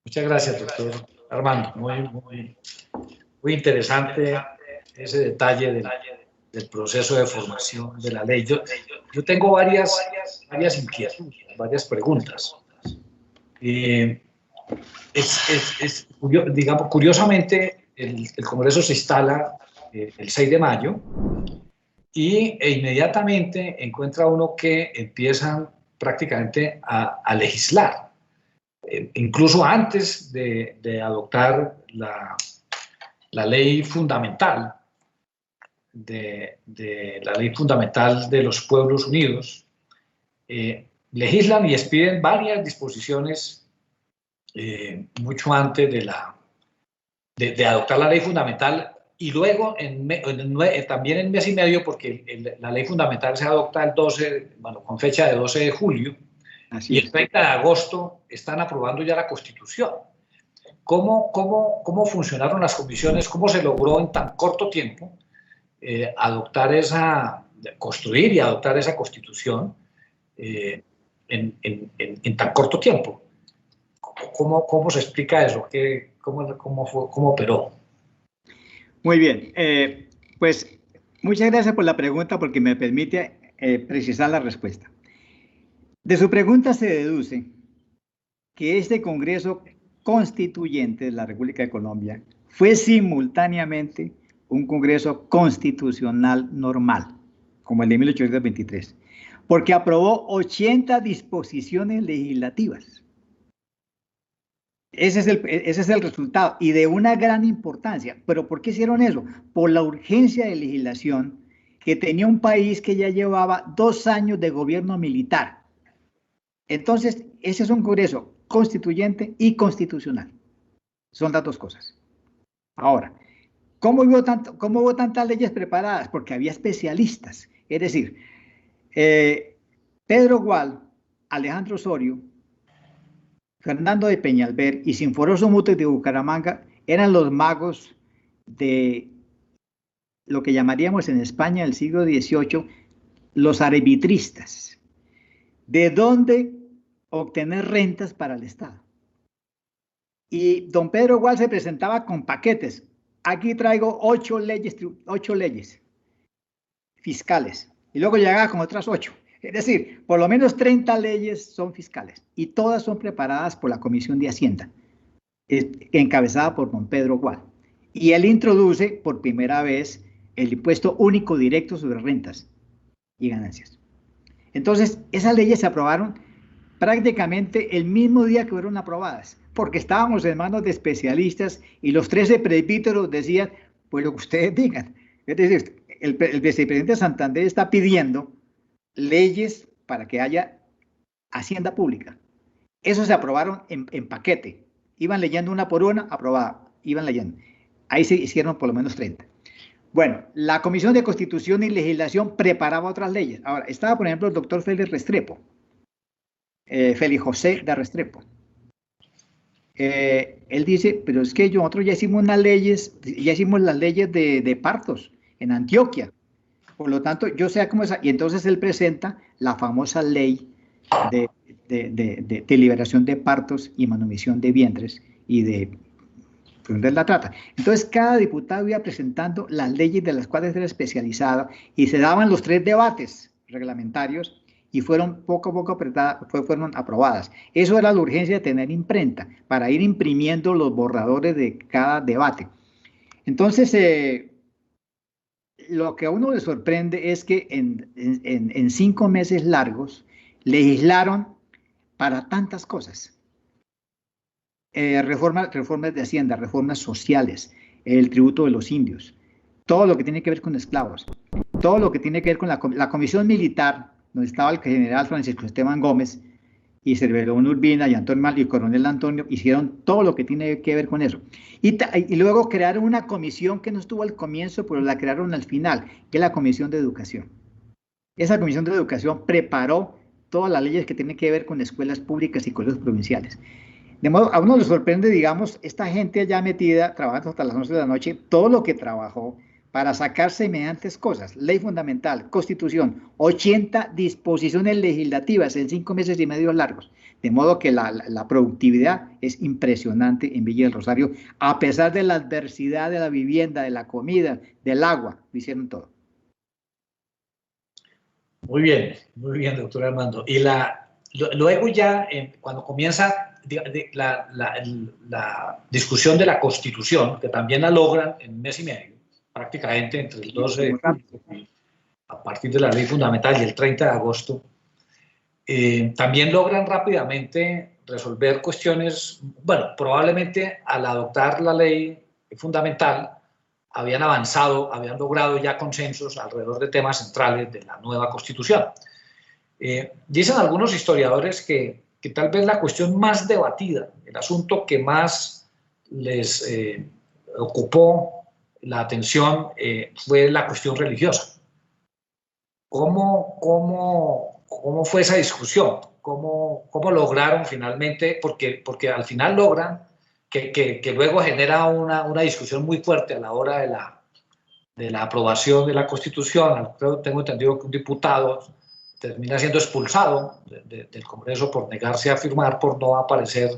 Speaker 1: Muchas gracias, doctor Armando. Muy interesante ese detalle del proceso de formación de la ley. Yo tengo varias inquietudes, varias preguntas. Digamos, curiosamente, el Congreso se instala el 6 de mayo e inmediatamente encuentra uno que empiezan prácticamente a legislar. Incluso antes de adoptar la ley fundamental de la ley fundamental de los Pueblos Unidos, legislan y expiden varias disposiciones mucho antes de adoptar la ley fundamental, y luego también en mes y medio, porque la ley fundamental se adopta con fecha de 12 de julio, y el 30 de agosto están aprobando ya la Constitución. ¿Cómo funcionaron las comisiones? ¿Cómo se logró en tan corto tiempo construir y adoptar esa Constitución en tan corto tiempo? ¿Cómo se explica eso? ¿Cómo operó?
Speaker 2: Muy bien. Pues muchas gracias por la pregunta, porque me permite precisar la respuesta. De su pregunta se deduce que este Congreso Constituyente de la República de Colombia fue simultáneamente un Congreso Constitucional normal, como el de 1823, porque aprobó 80 disposiciones legislativas. Ese es el resultado, y de una gran importancia. ¿Pero por qué hicieron eso? Por la urgencia de legislación que tenía un país que ya llevaba 2 años de gobierno militar. Entonces, ese es un Congreso constituyente y constitucional. Son las dos cosas. Ahora, ¿cómo hubo tantas leyes preparadas? Porque había especialistas. Es decir, Pedro Gual, Alejandro Osorio, Fernando de Peñalver y Sinforoso Mutes de Bucaramanga eran los magos de lo que llamaríamos en España el siglo XVIII los arbitristas. ¿De dónde obtener rentas para el Estado? Y don Pedro Gual se presentaba con paquetes. Aquí traigo 8 leyes fiscales. Y luego llegaba con otras 8. Es decir, por lo menos 30 leyes son fiscales. Y todas son preparadas por la Comisión de Hacienda, encabezada por don Pedro Gual. Y él introduce por primera vez el impuesto único directo sobre rentas y ganancias. Entonces, esas leyes se aprobaron prácticamente el mismo día que fueron aprobadas, porque estábamos en manos de especialistas y los 13 presbíteros decían, pues lo que ustedes digan. Es decir, el vicepresidente de Santander está pidiendo leyes para que haya hacienda pública. Eso se aprobaron en paquete. Iban leyendo una por una, aprobada. Iban leyendo. Ahí se hicieron por lo menos 30. Bueno, la Comisión de Constitución y Legislación preparaba otras leyes. Ahora, estaba, por ejemplo, el doctor Félix Restrepo. Félix José de Restrepo. Él dice, pero es que nosotros ya hicimos las leyes de partos en Antioquia. Por lo tanto, yo sé cómo es. Y entonces él presenta la famosa ley de liberación de partos y manumisión de vientres y de la trata. Entonces, cada diputado iba presentando las leyes de las cuales era especializada y se daban los 3 debates reglamentarios y fueron poco a poco fueron aprobadas. Eso era la urgencia de tener imprenta para ir imprimiendo los borradores de cada debate. Entonces, lo que a uno le sorprende es que en 5 meses largos legislaron para tantas cosas. Reformas de Hacienda, reformas sociales, el tributo de los indios, todo lo que tiene que ver con esclavos, todo lo que tiene que ver con la comisión militar, donde estaba el general Francisco Esteban Gómez, y Cerverón Urbina y Antonio Mal y Coronel Antonio hicieron todo lo que tiene que ver con eso. Y luego crearon una comisión que no estuvo al comienzo, pero la crearon al final, que es la Comisión de Educación. Esa Comisión de Educación preparó todas las leyes que tienen que ver con escuelas públicas y colegios provinciales. De modo, a uno le sorprende, digamos, esta gente allá metida, trabajando hasta las 11 de la noche, todo lo que trabajó para sacar semejantes cosas. Ley fundamental, constitución, 80 disposiciones legislativas en 5 meses y medio largos. De modo que la productividad es impresionante en Villa del Rosario, a pesar de la adversidad de la vivienda, de la comida, del agua, lo hicieron todo.
Speaker 1: Muy bien, doctor Armando. Y luego ya, cuando comienza la discusión de la Constitución, que también la logran en un mes y medio, prácticamente entre el 12 de julio, a partir de la ley fundamental, y el 30 de agosto, también logran rápidamente resolver cuestiones, bueno, probablemente al adoptar la ley fundamental, habían avanzado, habían logrado ya consensos alrededor de temas centrales de la nueva Constitución. Dicen algunos historiadores que tal vez la cuestión más debatida, el asunto que más les ocupó la atención fue la cuestión religiosa. ¿Cómo fue esa discusión? ¿Cómo lograron finalmente? Porque al final logran que luego genera una discusión muy fuerte a la hora de la aprobación de la Constitución. Tengo entendido que un diputado termina siendo expulsado del Congreso por negarse a firmar, por no aparecer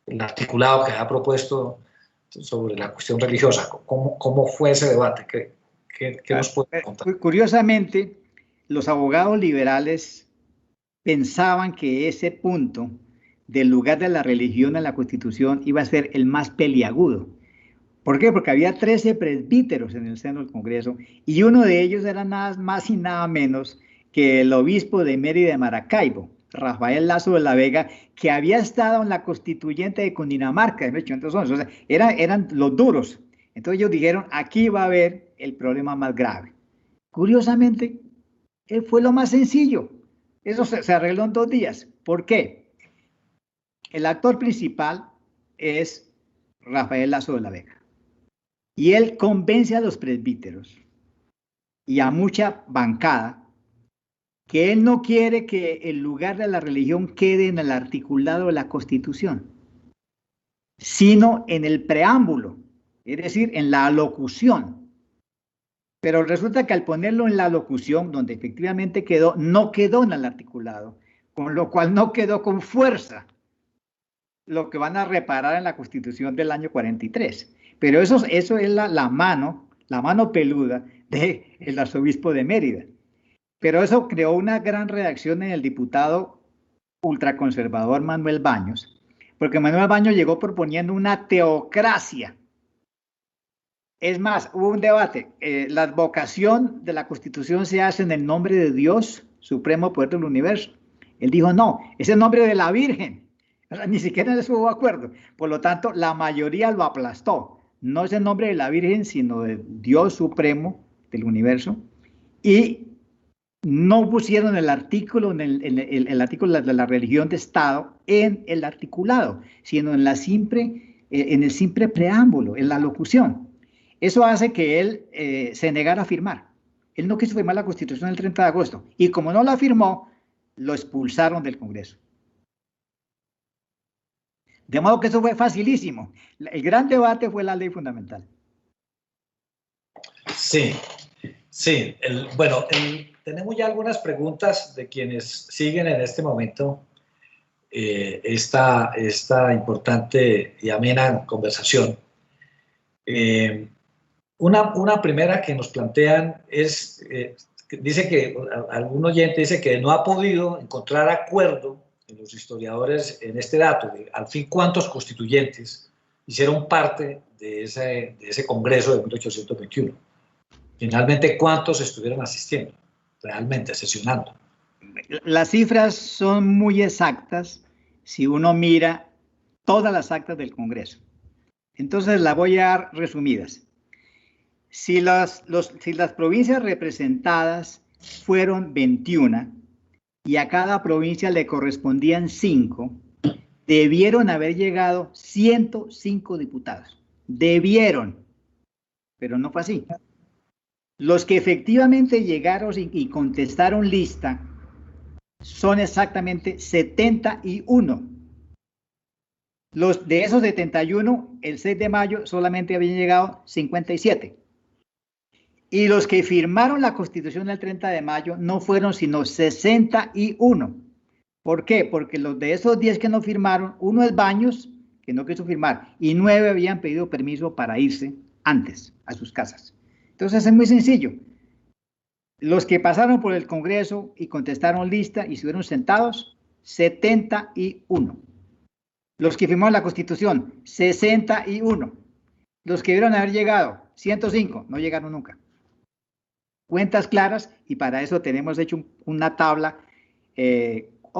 Speaker 1: el articulado que ha propuesto sobre la cuestión religiosa. ¿Cómo fue ese debate? ¿Qué nos puede contar?
Speaker 2: Curiosamente, los abogados liberales pensaban que ese punto del lugar de la religión en la Constitución iba a ser el más peliagudo. ¿Por qué? Porque había 13 presbíteros en el seno del Congreso y uno de ellos era nada más y nada menos que el obispo de Mérida de Maracaibo, Rafael Lazo de la Vega, que había estado en la constituyente de Cundinamarca de 1811. O sea, eran los duros. Entonces ellos dijeron, aquí va a haber el problema más grave. Curiosamente, fue lo más sencillo. Eso se arregló en 2 días. ¿Por qué? El actor principal es Rafael Lazo de la Vega. Y él convence a los presbíteros y a mucha bancada que él no quiere que el lugar de la religión quede en el articulado de la Constitución, sino en el preámbulo, es decir, en la alocución. Pero resulta que al ponerlo en la alocución, donde efectivamente quedó, no quedó en el articulado, con lo cual no quedó con fuerza lo que van a reparar en la Constitución del año 43. Pero eso es la mano peluda del arzobispo de Mérida. Pero eso creó una gran reacción en el diputado ultraconservador Manuel Baños, porque Manuel Baños llegó proponiendo una teocracia. Es más, hubo un debate. La advocación de la Constitución se hace en el nombre de Dios, supremo poder del universo. Él dijo, no, es el nombre de la Virgen. O sea, ni siquiera en eso hubo acuerdo. Por lo tanto, la mayoría lo aplastó. No es el nombre de la Virgen, sino de Dios supremo del universo. Y no pusieron el artículo, el artículo de la religión de Estado en el articulado, sino en el simple preámbulo, en la locución. Eso hace que él se negara a firmar. Él no quiso firmar la Constitución el 30 de agosto. Y como no la firmó, lo expulsaron del Congreso. De modo que eso fue facilísimo. El gran debate fue la ley fundamental.
Speaker 1: Sí. Tenemos ya algunas preguntas de quienes siguen en este momento esta importante y amena conversación. Una primera que nos plantean es, dice que algún oyente dice que no ha podido encontrar acuerdo en los historiadores en este dato, de al fin cuántos constituyentes hicieron parte de ese Congreso de 1821. Finalmente, ¿cuántos estuvieron asistiendo, realmente sesionando?
Speaker 2: Las cifras son muy exactas si uno mira todas las actas del Congreso. Entonces las voy a dar resumidas. Si las provincias representadas fueron 21, y a cada provincia le correspondían 5, debieron haber llegado 105 diputados. Debieron, pero no fue así. Los que efectivamente llegaron y contestaron lista son exactamente 71. De esos 71, el 6 de mayo solamente habían llegado 57. Y los que firmaron la Constitución el 30 de mayo no fueron sino 61. ¿Por qué? Porque los de esos 10 que no firmaron, uno es Baños, que no quiso firmar, y 9 habían pedido permiso para irse antes a sus casas. Entonces es muy sencillo. Los que pasaron por el Congreso y contestaron lista y estuvieron sentados, 71. Los que firmaron la Constitución, 61. Los que debieron haber llegado, 105, no llegaron nunca. Cuentas claras, y para eso tenemos hecho una tabla,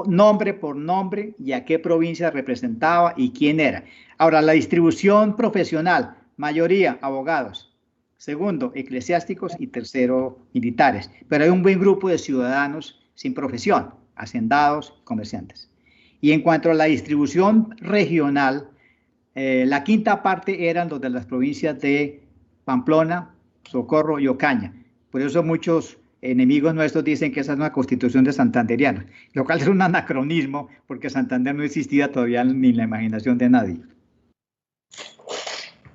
Speaker 2: nombre por nombre, y a qué provincia representaba y quién era. Ahora, la distribución profesional, mayoría abogados, segundo eclesiásticos y tercero militares, pero hay un buen grupo de ciudadanos sin profesión, hacendados, comerciantes. Y en cuanto a la distribución regional, la quinta parte eran los de las provincias de Pamplona, Socorro y Ocaña. Por eso muchos enemigos nuestros dicen que esa es una constitución de santanderianos, lo cual es un anacronismo porque Santander no existía todavía ni en la imaginación de nadie.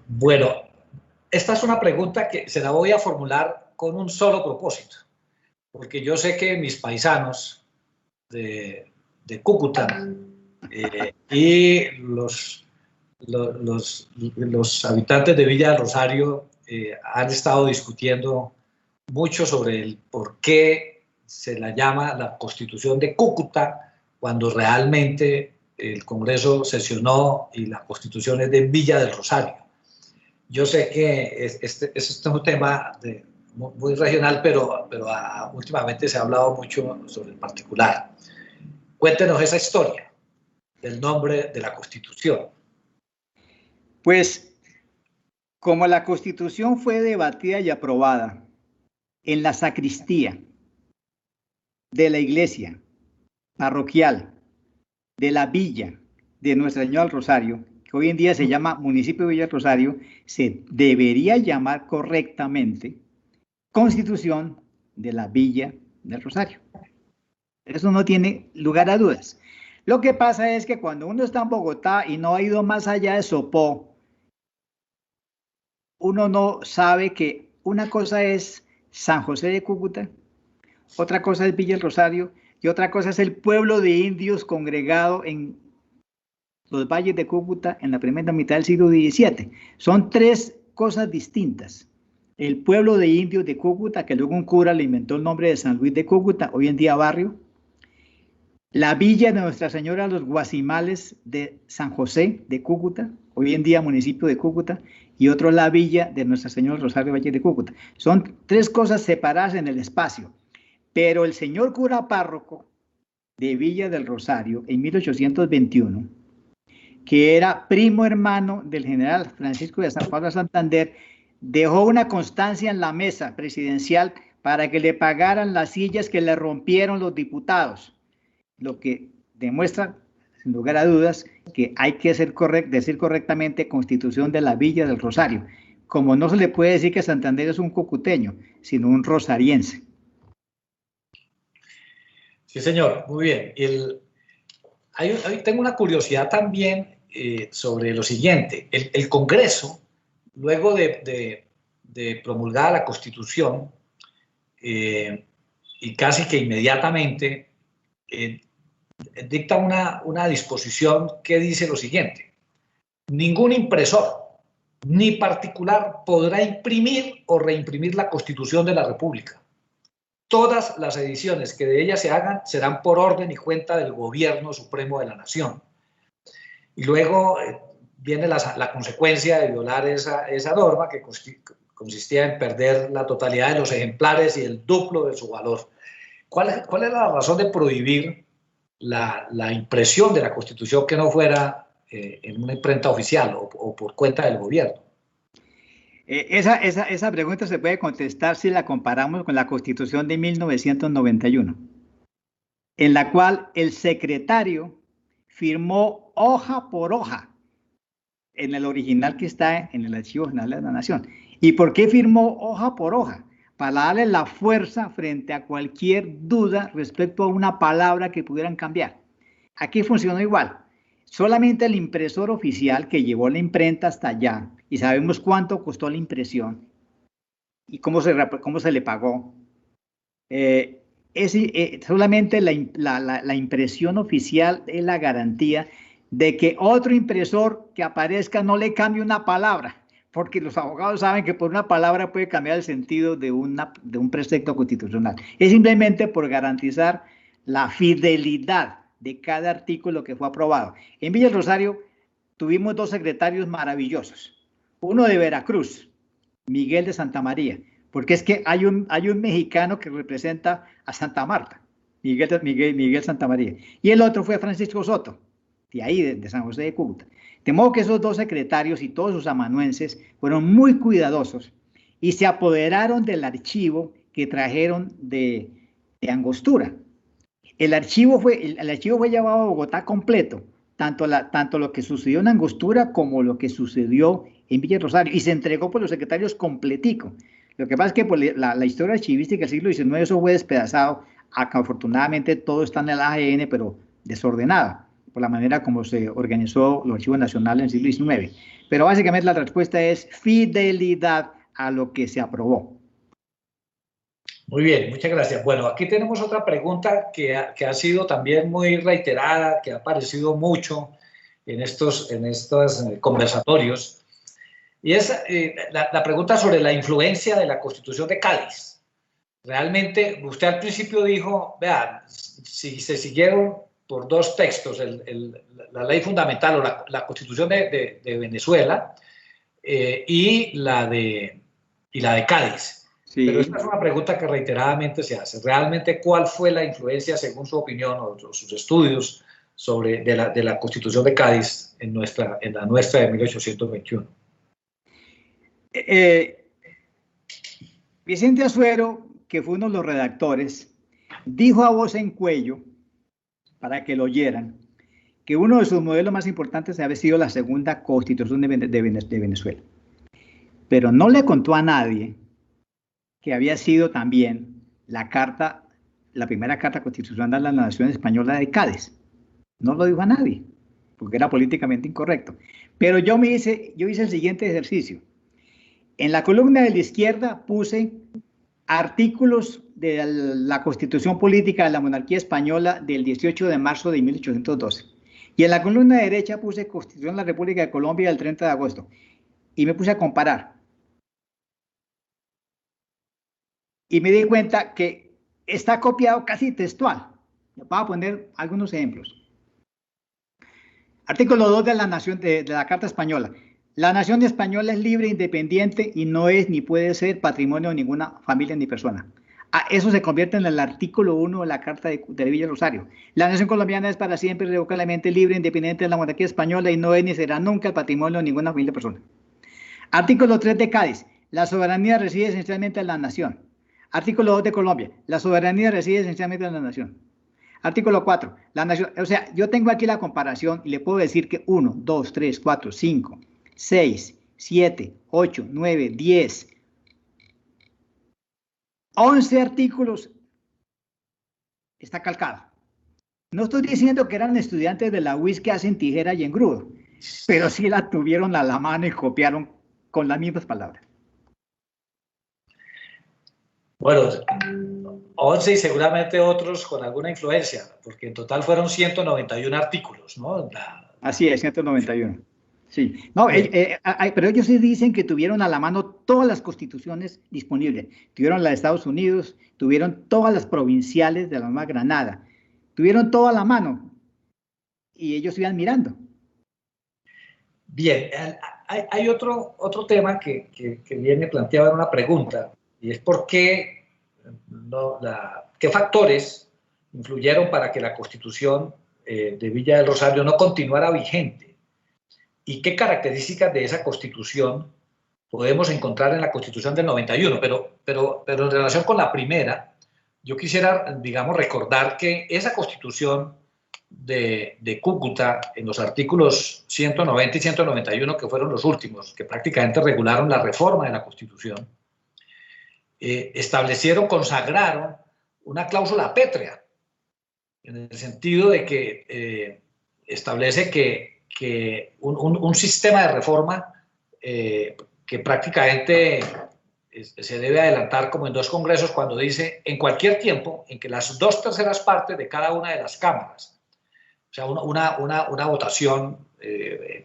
Speaker 1: Bueno, esta es una pregunta que se la voy a formular con un solo propósito, porque yo sé que mis paisanos de Cúcuta y los habitantes de Villa del Rosario han estado discutiendo mucho sobre el por qué se la llama la Constitución de Cúcuta cuando realmente el Congreso sesionó y la Constitución es de Villa del Rosario. Yo sé que este es un tema muy regional, pero últimamente se ha hablado mucho sobre el particular. Cuéntenos esa historia del nombre de la Constitución.
Speaker 2: Pues, como la Constitución fue debatida y aprobada en la sacristía de la iglesia parroquial de la villa de Nuestra Señora del Rosario, que hoy en día se llama municipio de Villa del Rosario, se debería llamar correctamente Constitución de la Villa del Rosario. Eso no tiene lugar a dudas. Lo que pasa es que cuando uno está en Bogotá y no ha ido más allá de Sopó, uno no sabe que una cosa es San José de Cúcuta, otra cosa es Villa del Rosario y otra cosa es el pueblo de indios congregado en los valles de Cúcuta en la primera mitad del siglo XVII. Son 3 cosas distintas. El pueblo de indios de Cúcuta, que luego un cura le inventó el nombre de San Luis de Cúcuta, hoy en día barrio. La villa de Nuestra Señora de los Guasimales de San José de Cúcuta, hoy en día municipio de Cúcuta, y otro la villa de Nuestra Señora del Rosario Valle de Cúcuta. Son 3 cosas separadas en el espacio. Pero el señor cura párroco de Villa del Rosario en 1821, que era primo hermano del general Francisco de San Pablo de Santander, dejó una constancia en la mesa presidencial para que le pagaran las sillas que le rompieron los diputados, lo que demuestra, sin lugar a dudas, que hay que decir correctamente Constitución de la Villa del Rosario, como no se le puede decir que Santander es un cucuteño, sino un rosariense.
Speaker 1: Sí, señor, muy bien. Tengo una curiosidad también sobre lo siguiente. El Congreso, luego de promulgada la Constitución, y casi que inmediatamente dicta una disposición que dice lo siguiente: ningún impresor ni particular podrá imprimir o reimprimir la Constitución de la República. Todas las ediciones que de ella se hagan serán por orden y cuenta del Gobierno Supremo de la Nación. Y luego viene la consecuencia de violar esa norma, que consistía en perder la totalidad de los ejemplares y el duplo de su valor. ¿Cuál es la razón de prohibir la impresión de la Constitución que no fuera en una imprenta oficial o por cuenta del gobierno?
Speaker 2: Esa pregunta se puede contestar si la comparamos con la Constitución de 1991. en la cual el secretario firmó hoja por hoja en el original que está en el Archivo General de la Nación. ¿Y por qué firmó hoja por hoja? Para darle la fuerza frente a cualquier duda respecto a una palabra que pudieran cambiar. Aquí funcionó igual. Solamente el impresor oficial que llevó la imprenta hasta allá, y sabemos cuánto costó la impresión y cómo se le pagó. Solamente la impresión oficial es la garantía de que otro impresor que aparezca no le cambie una palabra, porque los abogados saben que por una palabra puede cambiar el sentido de un precepto constitucional. Es simplemente por garantizar la fidelidad de cada artículo que fue aprobado. En Villa del Rosario tuvimos dos secretarios maravillosos. Uno de Veracruz, Miguel de Santa María, porque es que hay un mexicano que representa a Santa Marta, Miguel Santa María. Y el otro fue Francisco Soto, de ahí, de San José de Cúcuta. De modo que esos dos secretarios y todos sus amanuenses fueron muy cuidadosos y se apoderaron del archivo que trajeron de Angostura. El archivo fue llevado a Bogotá completo, tanto lo que sucedió en Angostura como lo que sucedió en Villa Rosario, y se entregó por los secretarios completico. Lo que pasa es que por la historia archivística del siglo XIX eso fue despedazado. Acá, afortunadamente todo está en el AGN, pero desordenado, por la manera como se organizó los archivos nacionales en el siglo XIX. Pero básicamente la respuesta es fidelidad a lo que se aprobó.
Speaker 1: Muy bien, muchas gracias. Bueno, aquí tenemos otra pregunta que ha sido también muy reiterada, que ha aparecido mucho en estos conversatorios, y es la pregunta sobre la influencia de la Constitución de Cádiz. Realmente, usted al principio dijo, vean, si se siguieron por dos textos, la ley fundamental o la Constitución de Venezuela y la de Cádiz. Sí. Pero esta es una pregunta que reiteradamente se hace. ¿Realmente cuál fue la influencia, según su opinión o sus estudios, de la Constitución de Cádiz en la nuestra de 1821?
Speaker 2: Vicente Azuero, que fue uno de los redactores, dijo a voz en cuello, para que lo oyeran, que uno de sus modelos más importantes había sido la segunda Constitución de Venezuela. Pero no le contó a nadie que había sido también la primera carta constitucional de la Nación Española de Cádiz. No lo dijo a nadie, porque era políticamente incorrecto. Pero yo hice el siguiente ejercicio. En la columna de la izquierda puse artículos de la Constitución Política de la Monarquía Española del 18 de marzo de 1812. Y en la columna derecha puse Constitución de la República de Colombia del 30 de agosto. Y me puse a comparar. Y me di cuenta que está copiado casi textual. Voy a poner algunos ejemplos. Artículo 2 de la Carta Española. La nación española es libre, independiente y no es ni puede ser patrimonio de ninguna familia ni persona. Eso se convierte en el artículo 1 de la Carta de Villa Rosario. La nación colombiana es para siempre irrevocablemente libre, independiente de la monarquía española y no es ni será nunca el patrimonio de ninguna familia o persona. Artículo 3 de Cádiz. La soberanía reside esencialmente en la nación. Artículo 2 de Colombia. La soberanía reside esencialmente en la nación. Artículo 4. La nación, o sea, yo tengo aquí la comparación y le puedo decir que 1, 2, 3, 4, 5, 6, 7, 8, 9, 10, 11 artículos está calcado. No estoy diciendo que eran estudiantes de la UIS que hacen tijera y engrudo, pero sí la tuvieron a la mano y copiaron con las mismas palabras.
Speaker 1: Bueno, 11 y seguramente otros con alguna influencia, porque en total fueron 191 artículos, ¿no?
Speaker 2: Así es, 191. Sí, no, pero ellos sí dicen que tuvieron a la mano todas las constituciones disponibles. Tuvieron la de Estados Unidos, tuvieron todas las provinciales de la Nueva Granada, tuvieron toda a la mano y ellos iban mirando.
Speaker 1: Bien, hay otro tema que viene planteado en una pregunta, y es por qué, qué factores influyeron para que la Constitución de Villa del Rosario no continuara vigente. ¿Y qué características de esa Constitución podemos encontrar en la Constitución del 91? Pero en relación con la primera, yo quisiera, digamos, recordar que esa Constitución de Cúcuta, en los artículos 190 y 191, que fueron los últimos, que prácticamente regularon la reforma de la Constitución, establecieron, consagraron una cláusula pétrea, en el sentido de que establece que un sistema de reforma que prácticamente se debe adelantar como en 2 congresos, cuando dice en cualquier tiempo en que las 2/3 partes de cada una de las cámaras, o sea, una votación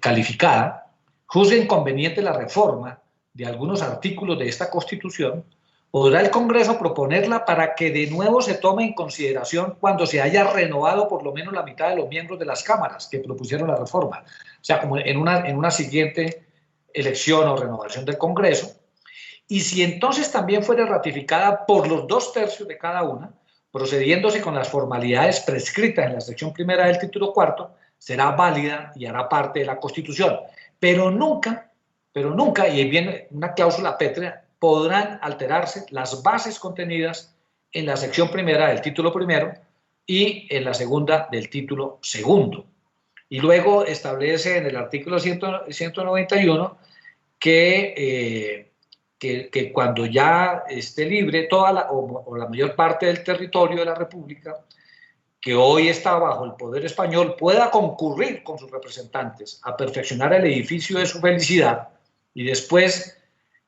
Speaker 1: calificada, juzgue inconveniente la reforma de algunos artículos de esta Constitución, podrá el Congreso proponerla para que de nuevo se tome en consideración cuando se haya renovado por lo menos la mitad de los miembros de las cámaras que propusieron la reforma. O sea, como en una siguiente elección o renovación del Congreso. Y si entonces también fuera ratificada por los 2/3 de cada una, procediéndose con las formalidades prescritas en la sección primera del título cuarto, será válida y hará parte de la Constitución. Pero nunca, y viene una cláusula pétrea, podrán alterarse las bases contenidas en la sección primera del título primero y en la segunda del título segundo. Y luego establece en el artículo 191 que cuando ya esté libre toda o la mayor parte del territorio de la República, que hoy está bajo el poder español, pueda concurrir con sus representantes a perfeccionar el edificio de su felicidad, y después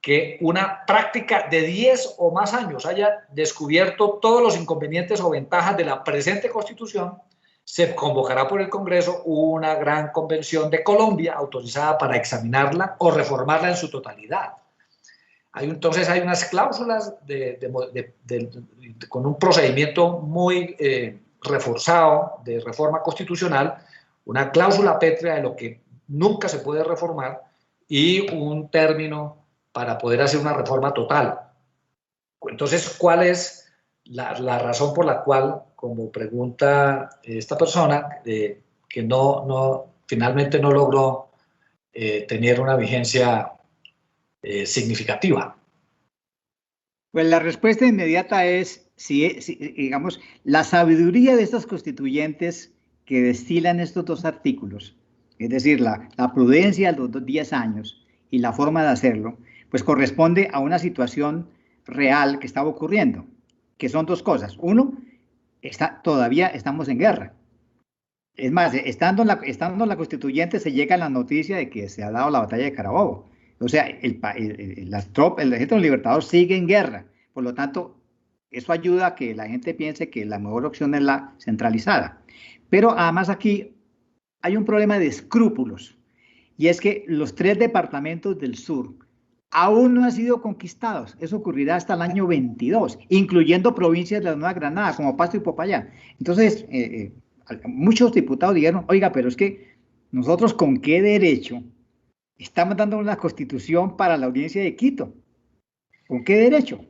Speaker 1: que una práctica de 10 o más años haya descubierto todos los inconvenientes o ventajas de la presente Constitución, se convocará por el Congreso una gran convención de Colombia autorizada para examinarla o reformarla en su totalidad. Entonces hay unas cláusulas con un procedimiento muy reforzado de reforma constitucional, una cláusula pétrea de lo que nunca se puede reformar y un término para poder hacer una reforma total. Entonces, ¿cuál es la razón por la cual, como pregunta esta persona, que finalmente no logró tener una vigencia significativa?
Speaker 2: Pues la respuesta inmediata es, digamos, la sabiduría de estos constituyentes que destilan estos 2 artículos, es decir, la prudencia de los 10 años y la forma de hacerlo, pues corresponde a una situación real que estaba ocurriendo, que son 2 cosas. Uno, todavía estamos en guerra. Es más, estando en la constituyente se llega a la noticia de que se ha dado la batalla de Carabobo. O sea, el ejército libertador sigue en guerra. Por lo tanto, eso ayuda a que la gente piense que la mejor opción es la centralizada. Pero además aquí hay un problema de escrúpulos. Y es que los 3 departamentos del sur aún no han sido conquistados. Eso ocurrirá hasta el año 22, incluyendo provincias de la Nueva Granada, como Pasto y Popayán. Entonces, muchos diputados dijeron, oiga, pero es que nosotros ¿con qué derecho estamos dando una constitución para la audiencia de Quito? ¿Con qué derecho?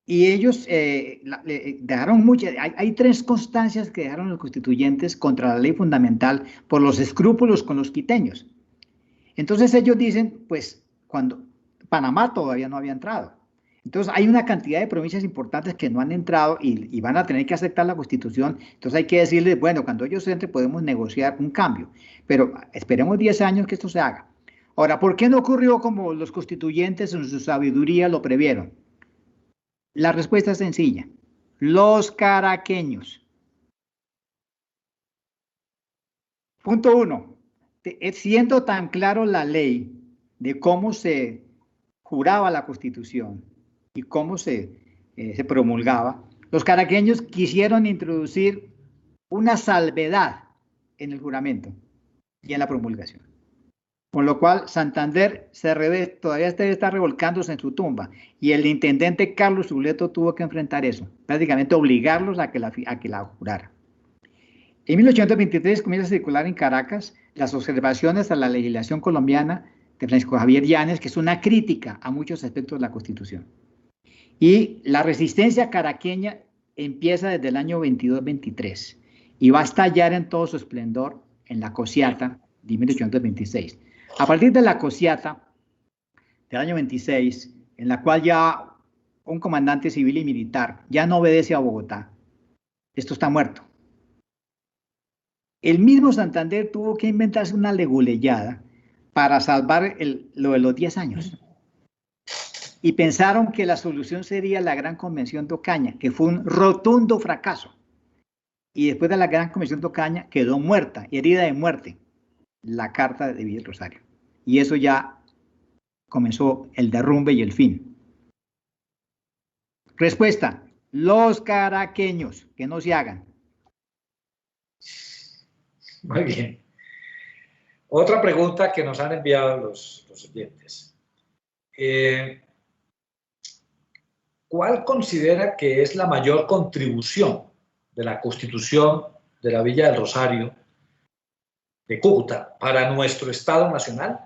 Speaker 2: Y ellos dejaron muchas, hay 3 constancias que dejaron los constituyentes contra la ley fundamental por los escrúpulos con los quiteños. Entonces ellos dicen, pues, cuando Panamá todavía no había entrado. Entonces hay una cantidad de provincias importantes que no han entrado y van a tener que aceptar la Constitución. Entonces hay que decirles, bueno, cuando ellos entren podemos negociar un cambio, pero esperemos 10 años que esto se haga. Ahora, ¿por qué no ocurrió como los constituyentes en su sabiduría lo previeron? La respuesta es sencilla. Los caraqueños. Punto 1. Siendo tan claro la ley de cómo se juraba la Constitución y cómo se promulgaba, los caraqueños quisieron introducir una salvedad en el juramento y en la promulgación. Con lo cual, Santander todavía está revolcándose en su tumba. Y el intendente Carlos Zuleto tuvo que enfrentar eso, prácticamente obligarlos a que la jurara. En 1823 comienza a circular en Caracas las observaciones a la legislación colombiana de Francisco Javier Yáñez, que es una crítica a muchos aspectos de la Constitución. Y la resistencia caraqueña empieza desde el año 22-23 y va a estallar en todo su esplendor en la Cociata de 1826. A partir de la Cociata del año 26, en la cual ya un comandante civil y militar, ya no obedece a Bogotá. Esto está muerto. El mismo Santander tuvo que inventarse una leguleyada para salvar lo de los 10 años. Y pensaron que la solución sería la Gran Convención de Ocaña, que fue un rotundo fracaso. Y después de la Gran Convención de Ocaña quedó muerta, herida de muerte, la Carta de Villa Rosario. Y eso ya comenzó el derrumbe y el fin. Respuesta: los caraqueños, que no se hagan.
Speaker 1: Muy bien. Otra pregunta que nos han enviado los oyentes. ¿Cuál considera que es la mayor contribución de la Constitución de la Villa del Rosario de Cúcuta para nuestro Estado Nacional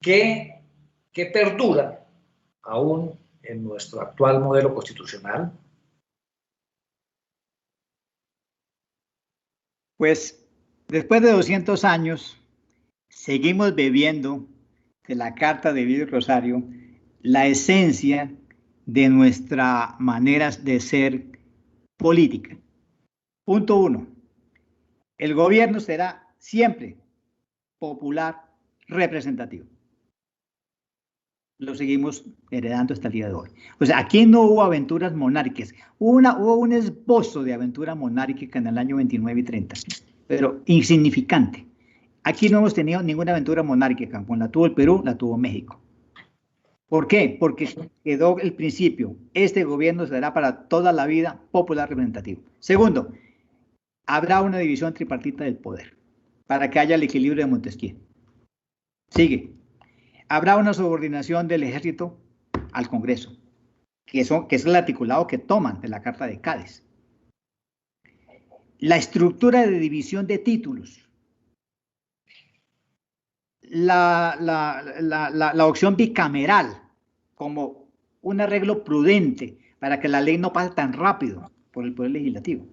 Speaker 1: que perdura aún en nuestro actual modelo constitucional?
Speaker 2: Pues después de 200 años, seguimos bebiendo de la Carta de Villa Rosario la esencia de nuestra manera de ser política. Punto 1. El gobierno será siempre popular, representativo. Lo seguimos heredando hasta el día de hoy. O sea, aquí no hubo aventuras monárquicas. Hubo un esbozo de aventura monárquica en el año 29 y 30, pero insignificante. Aquí no hemos tenido ninguna aventura monárquica. Cuando la tuvo el Perú, la tuvo México. ¿Por qué? Porque quedó el principio: este gobierno será para toda la vida popular representativo. Segundo, habrá una división tripartita del poder para que haya el equilibrio de Montesquieu. Sigue. Habrá una subordinación del ejército al Congreso, que es el articulado que toman de la Carta de Cádiz. La estructura de división de títulos. La opción bicameral como un arreglo prudente para que la ley no pase tan rápido por el Poder Legislativo.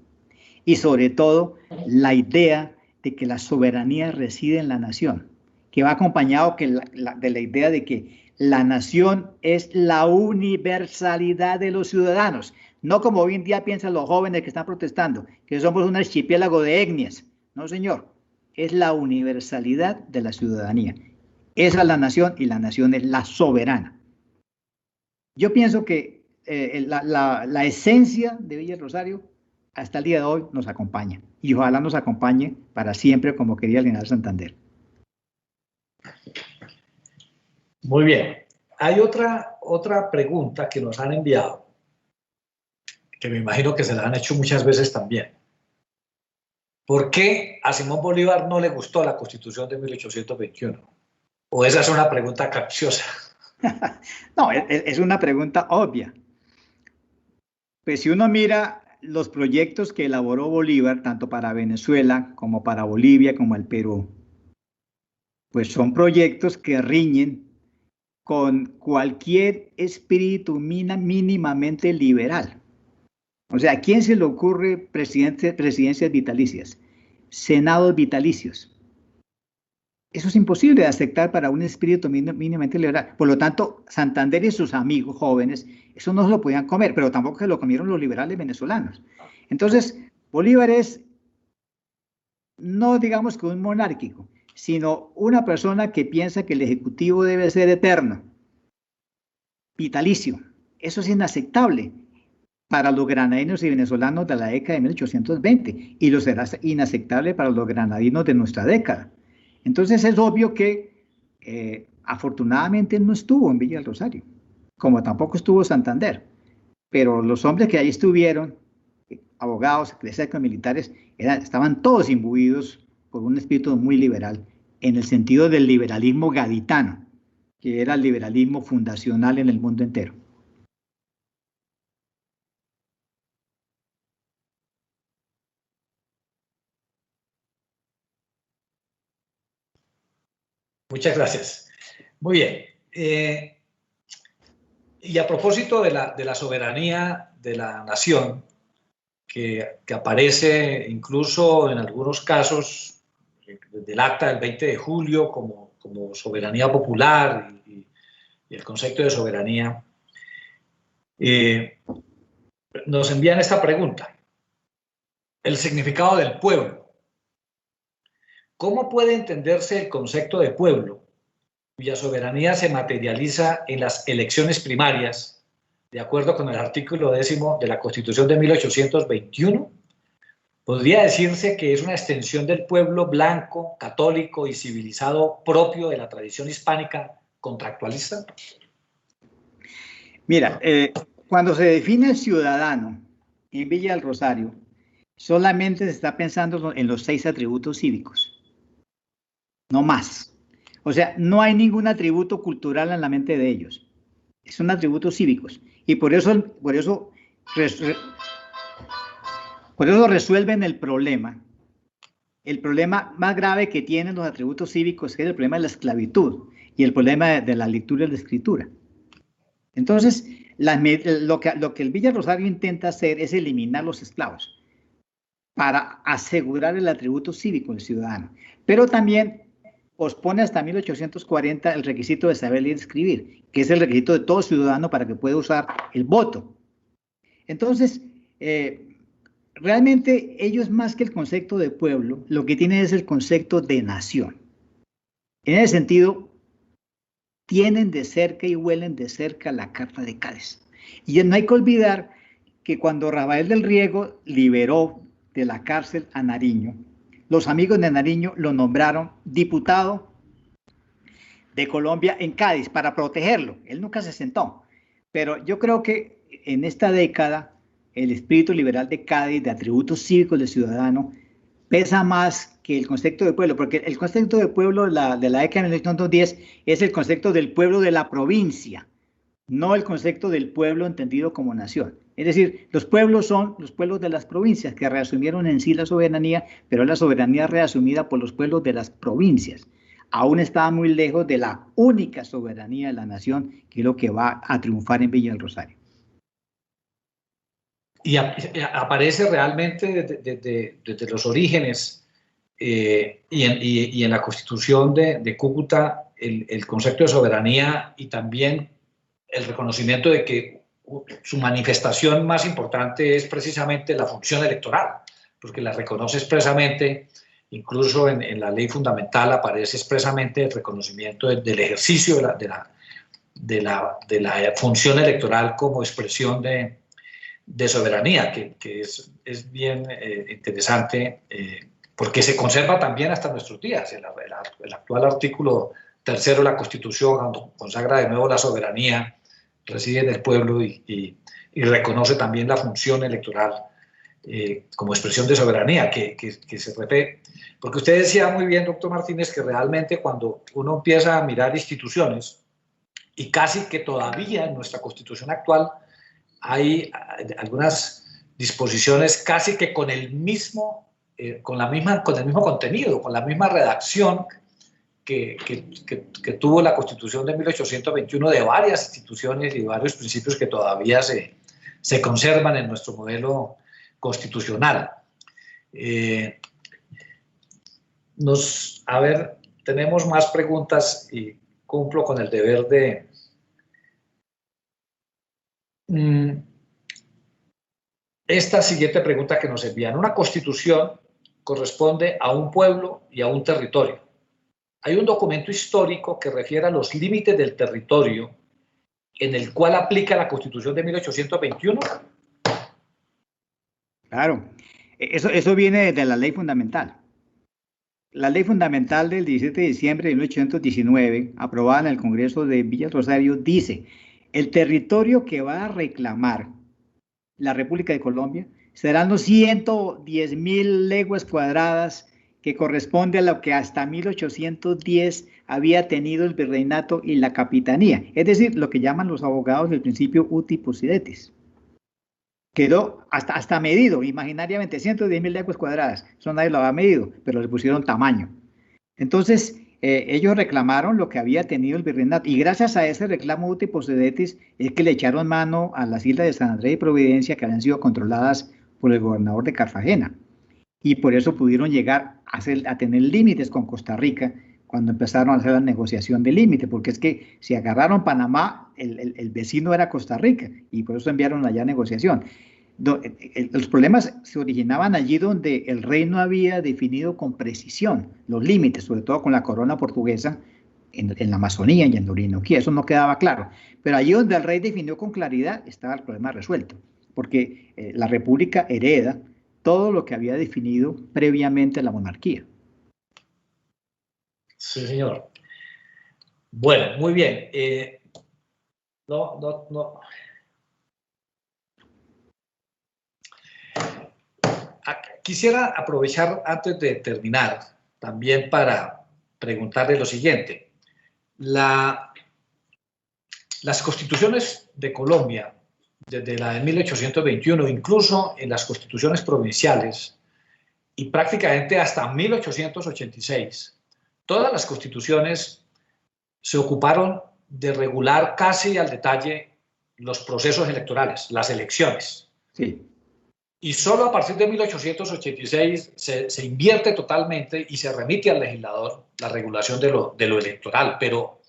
Speaker 2: Y sobre todo, la idea de que la soberanía reside en la nación, que va acompañado de la idea de que la nación es la universalidad de los ciudadanos, no como hoy en día piensan los jóvenes que están protestando, que somos un archipiélago de etnias. No, señor, es la universalidad de la ciudadanía. Esa es la nación y la nación es la soberana. Yo pienso que la esencia de Villa Rosario hasta el día de hoy nos acompaña y ojalá nos acompañe para siempre, como quería el general Santander.
Speaker 1: Muy bien. Hay otra pregunta que nos han enviado, que me imagino que se la han hecho muchas veces también. ¿Por qué a Simón Bolívar no le gustó la Constitución de 1821? ¿O esa es una pregunta capciosa?
Speaker 2: No, es una pregunta obvia. Pues si uno mira los proyectos que elaboró Bolívar, tanto para Venezuela como para Bolivia, como el Perú, pues son proyectos que riñen con cualquier espíritu mínimamente liberal. O sea, ¿a quién se le ocurre presidencias vitalicias, senados vitalicios? Eso es imposible de aceptar para un espíritu mínimamente liberal. Por lo tanto, Santander y sus amigos jóvenes, eso no se lo podían comer, pero tampoco se lo comieron los liberales venezolanos. Entonces, Bolívar es, no digamos que un monárquico, sino una persona que piensa que el Ejecutivo debe ser eterno, vitalicio. Eso es inaceptable para los granadinos y venezolanos de la década de 1820 y lo será inaceptable para los granadinos de nuestra década. Entonces es obvio que afortunadamente no estuvo en Villa del Rosario, como tampoco estuvo Santander, pero los hombres que ahí estuvieron, abogados, eclesiásticos, militares, estaban todos imbuidos por un espíritu muy liberal, en el sentido del liberalismo gaditano, que era el liberalismo fundacional en el mundo entero.
Speaker 1: Muchas gracias. Muy bien. Y a propósito de la soberanía de la nación, que aparece incluso en algunos casos del acta del 20 de julio como soberanía popular y el concepto de soberanía, Nos envían esta pregunta. El significado del pueblo. ¿Cómo puede entenderse el concepto de pueblo, cuya soberanía se materializa en las elecciones primarias, de acuerdo con el artículo 10º de la Constitución de 1821? ¿Podría decirse que es una extensión del pueblo blanco, católico y civilizado propio de la tradición hispánica contractualista?
Speaker 2: Mira, cuando se define el ciudadano en Villa del Rosario, solamente se está pensando en los 6 atributos cívicos, no más. O sea, no hay ningún atributo cultural en la mente de ellos. Son atributos cívicos. Y por eso resuelven el problema. El problema más grave que tienen los atributos cívicos es el problema de la esclavitud y el problema de la lectura y la escritura. Entonces, lo que el Villa Rosario intenta hacer es eliminar los esclavos para asegurar el atributo cívico del ciudadano. Pero también pospone hasta 1840 el requisito de saber leer y escribir, que es el requisito de todo ciudadano para que pueda usar el voto. Entonces, realmente ellos, más que el concepto de pueblo, lo que tienen es el concepto de nación. En ese sentido, tienen de cerca y huelen de cerca la Carta de Cádiz. Y no hay que olvidar que cuando Rafael del Riego liberó de la cárcel a Nariño, los amigos de Nariño lo nombraron diputado de Colombia en Cádiz para protegerlo. Él nunca se sentó. Pero yo creo que en esta década el espíritu liberal de Cádiz, de atributos cívicos del ciudadano, pesa más que el concepto de pueblo, porque el concepto de pueblo de la década de 1910 es el concepto del pueblo de la provincia, no el concepto del pueblo entendido como nación. Es decir, los pueblos son los pueblos de las provincias que reasumieron en sí la soberanía, pero la soberanía reasumida por los pueblos de las provincias. Aún está muy lejos de la única soberanía de la nación, que es lo que va a triunfar en Villa del Rosario.
Speaker 1: Y aparece realmente desde los orígenes y en la Constitución de Cúcuta el concepto de soberanía y también el reconocimiento de que su manifestación más importante es precisamente la función electoral, porque la reconoce expresamente, incluso en la ley fundamental aparece expresamente el reconocimiento del ejercicio de la función electoral como expresión de soberanía, que es bien interesante, porque se conserva también hasta nuestros días. El actual artículo 3º de la Constitución, cuando consagra de nuevo la soberanía, reside en el pueblo y reconoce también la función electoral como expresión de soberanía, que se refiere. Porque usted decía muy bien, doctor Martínez, que realmente cuando uno empieza a mirar instituciones, y casi que todavía en nuestra Constitución actual, hay algunas disposiciones casi que con el mismo contenido, con la misma redacción que tuvo la Constitución de 1821 de varias instituciones y de varios principios que todavía se conservan en nuestro modelo constitucional. A ver, tenemos más preguntas y cumplo con el deber de... Esta siguiente pregunta que nos envían. Una constitución corresponde a un pueblo y a un territorio. Hay un documento histórico que refiere a los límites del territorio en el cual aplica la Constitución de 1821.
Speaker 2: Claro, eso viene de la ley fundamental. La ley fundamental del 17 de diciembre de 1819, aprobada en el Congreso de Villa Rosario, dice: el territorio que va a reclamar la República de Colombia serán los 110.000 leguas cuadradas, que corresponde a lo que hasta 1810 había tenido el virreinato y la capitanía, es decir, lo que llaman los abogados del principio uti possidetis. Quedó hasta medido, imaginariamente, 110.000 leguas cuadradas. Eso nadie lo había medido, pero le pusieron tamaño. Entonces, ellos reclamaron lo que había tenido el virreinato, y gracias a ese reclamo uti possidetis es que le echaron mano a las islas de San Andrés y Providencia, que habían sido controladas por el gobernador de Cartagena. Y por eso pudieron llegar a tener límites con Costa Rica, cuando empezaron a hacer la negociación del límite, porque es que si agarraron Panamá, el vecino era Costa Rica, y por eso enviaron allá negociación. Los problemas se originaban allí donde el rey no había definido con precisión los límites, sobre todo con la corona portuguesa en la Amazonía y en la Orinoquía, eso no quedaba claro. Pero allí donde el rey definió con claridad estaba el problema resuelto, porque la república hereda todo lo que había definido previamente la monarquía.
Speaker 1: Sí, señor. Bueno, muy bien. No. Quisiera aprovechar antes de terminar también para preguntarle lo siguiente. Las constituciones de Colombia, desde la de 1821, incluso en las constituciones provinciales y prácticamente hasta 1886, todas las constituciones se ocuparon de regular casi al detalle los procesos electorales, las elecciones.
Speaker 2: Sí.
Speaker 1: Y solo a partir de 1886 se invierte totalmente y se remite al legislador la regulación de lo electoral, pero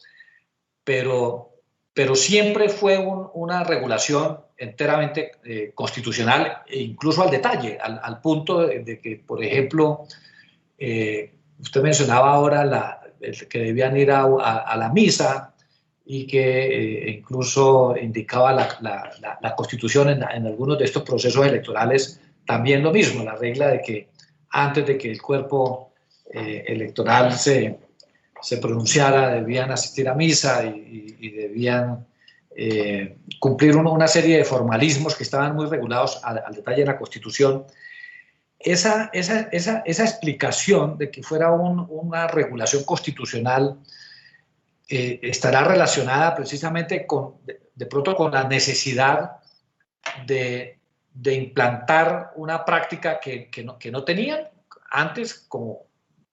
Speaker 1: siempre fue una regulación enteramente constitucional e incluso al detalle, al punto de que, por ejemplo, usted mencionaba ahora que debían ir a la misa y que incluso indicaba la Constitución en algunos de estos procesos electorales también lo mismo, la regla de que antes de que el cuerpo electoral se pronunciara debían asistir a misa y debían cumplir una serie de formalismos que estaban muy regulados al detalle de la Constitución. Esa explicación de que fuera una regulación constitucional estará relacionada precisamente de pronto con la necesidad de implantar una práctica que no tenían antes, como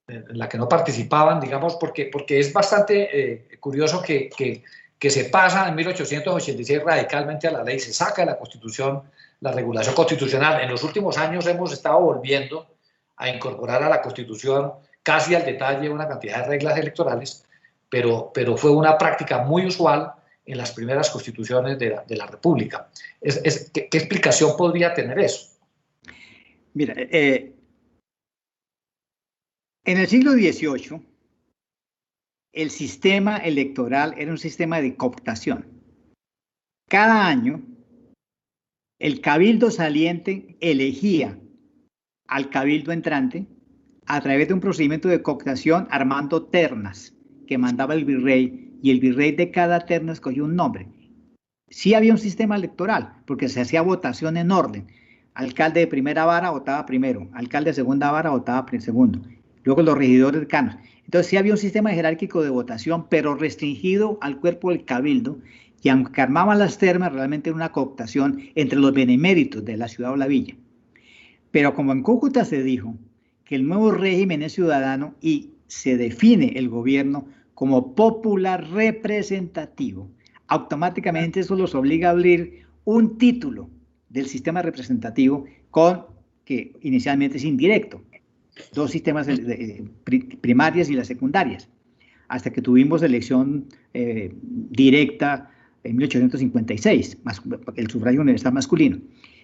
Speaker 1: en la que no participaban, digamos, porque es bastante curioso que se pasa en 1886 radicalmente a la ley, se saca de la Constitución la regulación constitucional. En los últimos años hemos estado volviendo a incorporar a la Constitución casi al detalle una cantidad de reglas electorales, pero fue una práctica muy usual en las primeras constituciones de la República. ¿Qué explicación podría tener eso?
Speaker 2: Mira, en el siglo XVIII, el sistema electoral era un sistema de cooptación. Cada año, el cabildo saliente elegía al cabildo entrante a través de un procedimiento de cooptación armando ternas que mandaba el virrey, y el virrey de cada terna escogió un nombre. Sí había un sistema electoral, porque se hacía votación en orden. Alcalde de primera vara votaba primero, alcalde de segunda vara votaba segundo, luego los regidores decanos. Entonces sí había un sistema jerárquico de votación, pero restringido al cuerpo del cabildo, y aunque armaban las ternas, realmente era una cooptación entre los beneméritos de la ciudad o la villa. Pero como en Cúcuta se dijo que el nuevo régimen es ciudadano y se define el gobierno como popular representativo, automáticamente eso los obliga a abrir un título del sistema representativo que inicialmente es indirecto, dos sistemas primarias y las secundarias, hasta que tuvimos elección directa en 1856, el sufragio universal masculino.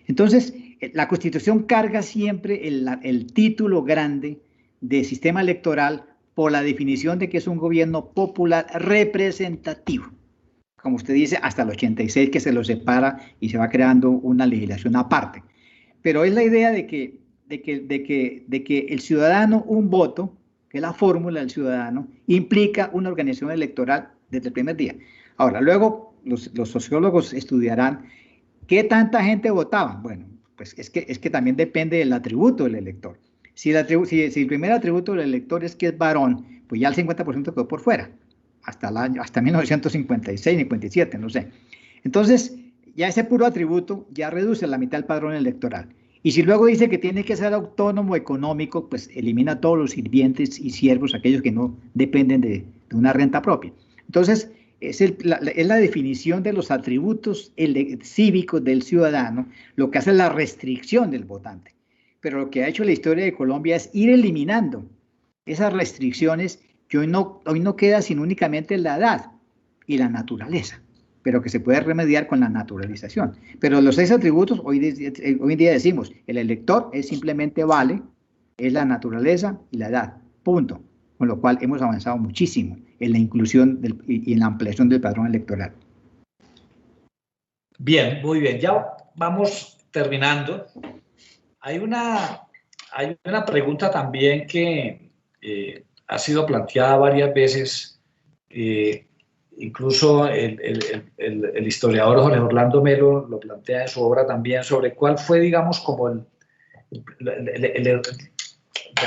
Speaker 2: Entonces, la Constitución carga siempre el título grande de sistema electoral por la definición de que es un gobierno popular representativo. Como usted dice, hasta el 86 que se lo separa y se va creando una legislación aparte. Pero es la idea de que el ciudadano, un voto, que es la fórmula del ciudadano, implica una organización electoral desde el primer día. Ahora, luego los sociólogos estudiarán qué tanta gente votaba. Bueno, pues es que también depende del atributo del elector. Si el primer atributo del elector es que es varón, pues ya el 50% quedó por fuera, hasta 1956, 57, no sé. Entonces, ya ese puro atributo ya reduce la mitad del padrón electoral. Y si luego dice que tiene que ser autónomo económico, pues elimina a todos los sirvientes y siervos, aquellos que no dependen de una renta propia. Entonces, es la definición de los atributos cívicos del ciudadano, lo que hace la restricción del votante. Pero lo que ha hecho la historia de Colombia es ir eliminando esas restricciones que hoy no queda sino únicamente la edad y la naturaleza, pero que se puede remediar con la naturalización. Pero los 6 atributos, hoy en día decimos, el elector es simplemente vale, es la naturaleza y la edad, punto. Con lo cual hemos avanzado muchísimo en la inclusión y en la ampliación del padrón electoral.
Speaker 1: Bien, muy bien. Ya vamos terminando. Hay una pregunta también que ha sido planteada varias veces. Incluso el historiador Jorge Orlando Melo lo plantea en su obra también, sobre cuál fue, digamos, como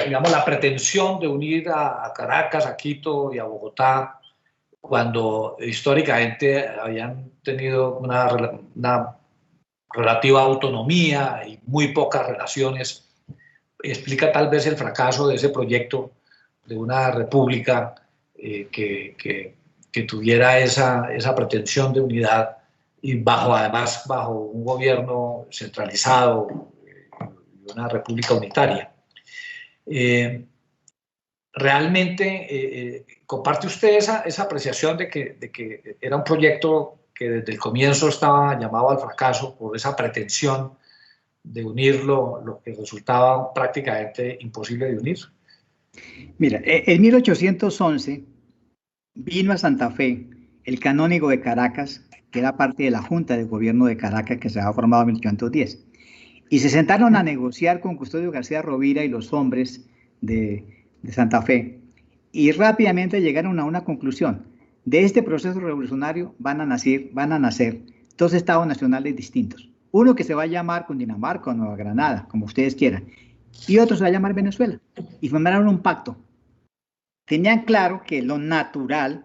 Speaker 1: digamos, la pretensión de unir a Caracas, a Quito y a Bogotá, cuando históricamente habían tenido una relativa autonomía y muy pocas relaciones. Explica tal vez el fracaso de ese proyecto de una república que tuviera esa pretensión de unidad y además bajo un gobierno centralizado y una república unitaria. ¿Realmente comparte usted esa apreciación de que era un proyecto que desde el comienzo estaba llamado al fracaso por esa pretensión de unir lo que resultaba prácticamente imposible de unir?
Speaker 2: Mira, en 1811 vino a Santa Fe el canónigo de Caracas, que era parte de la Junta de Gobierno de Caracas que se había formado en 1810. Y se sentaron a negociar con Custodio García Rovira y los hombres de Santa Fe. Y rápidamente llegaron a una conclusión. De este proceso revolucionario van a nacer 2 estados nacionales distintos. Uno que se va a llamar Cundinamarca o Nueva Granada, como ustedes quieran. Y otro se va a llamar Venezuela. Y formaron un pacto. Tenían claro que lo natural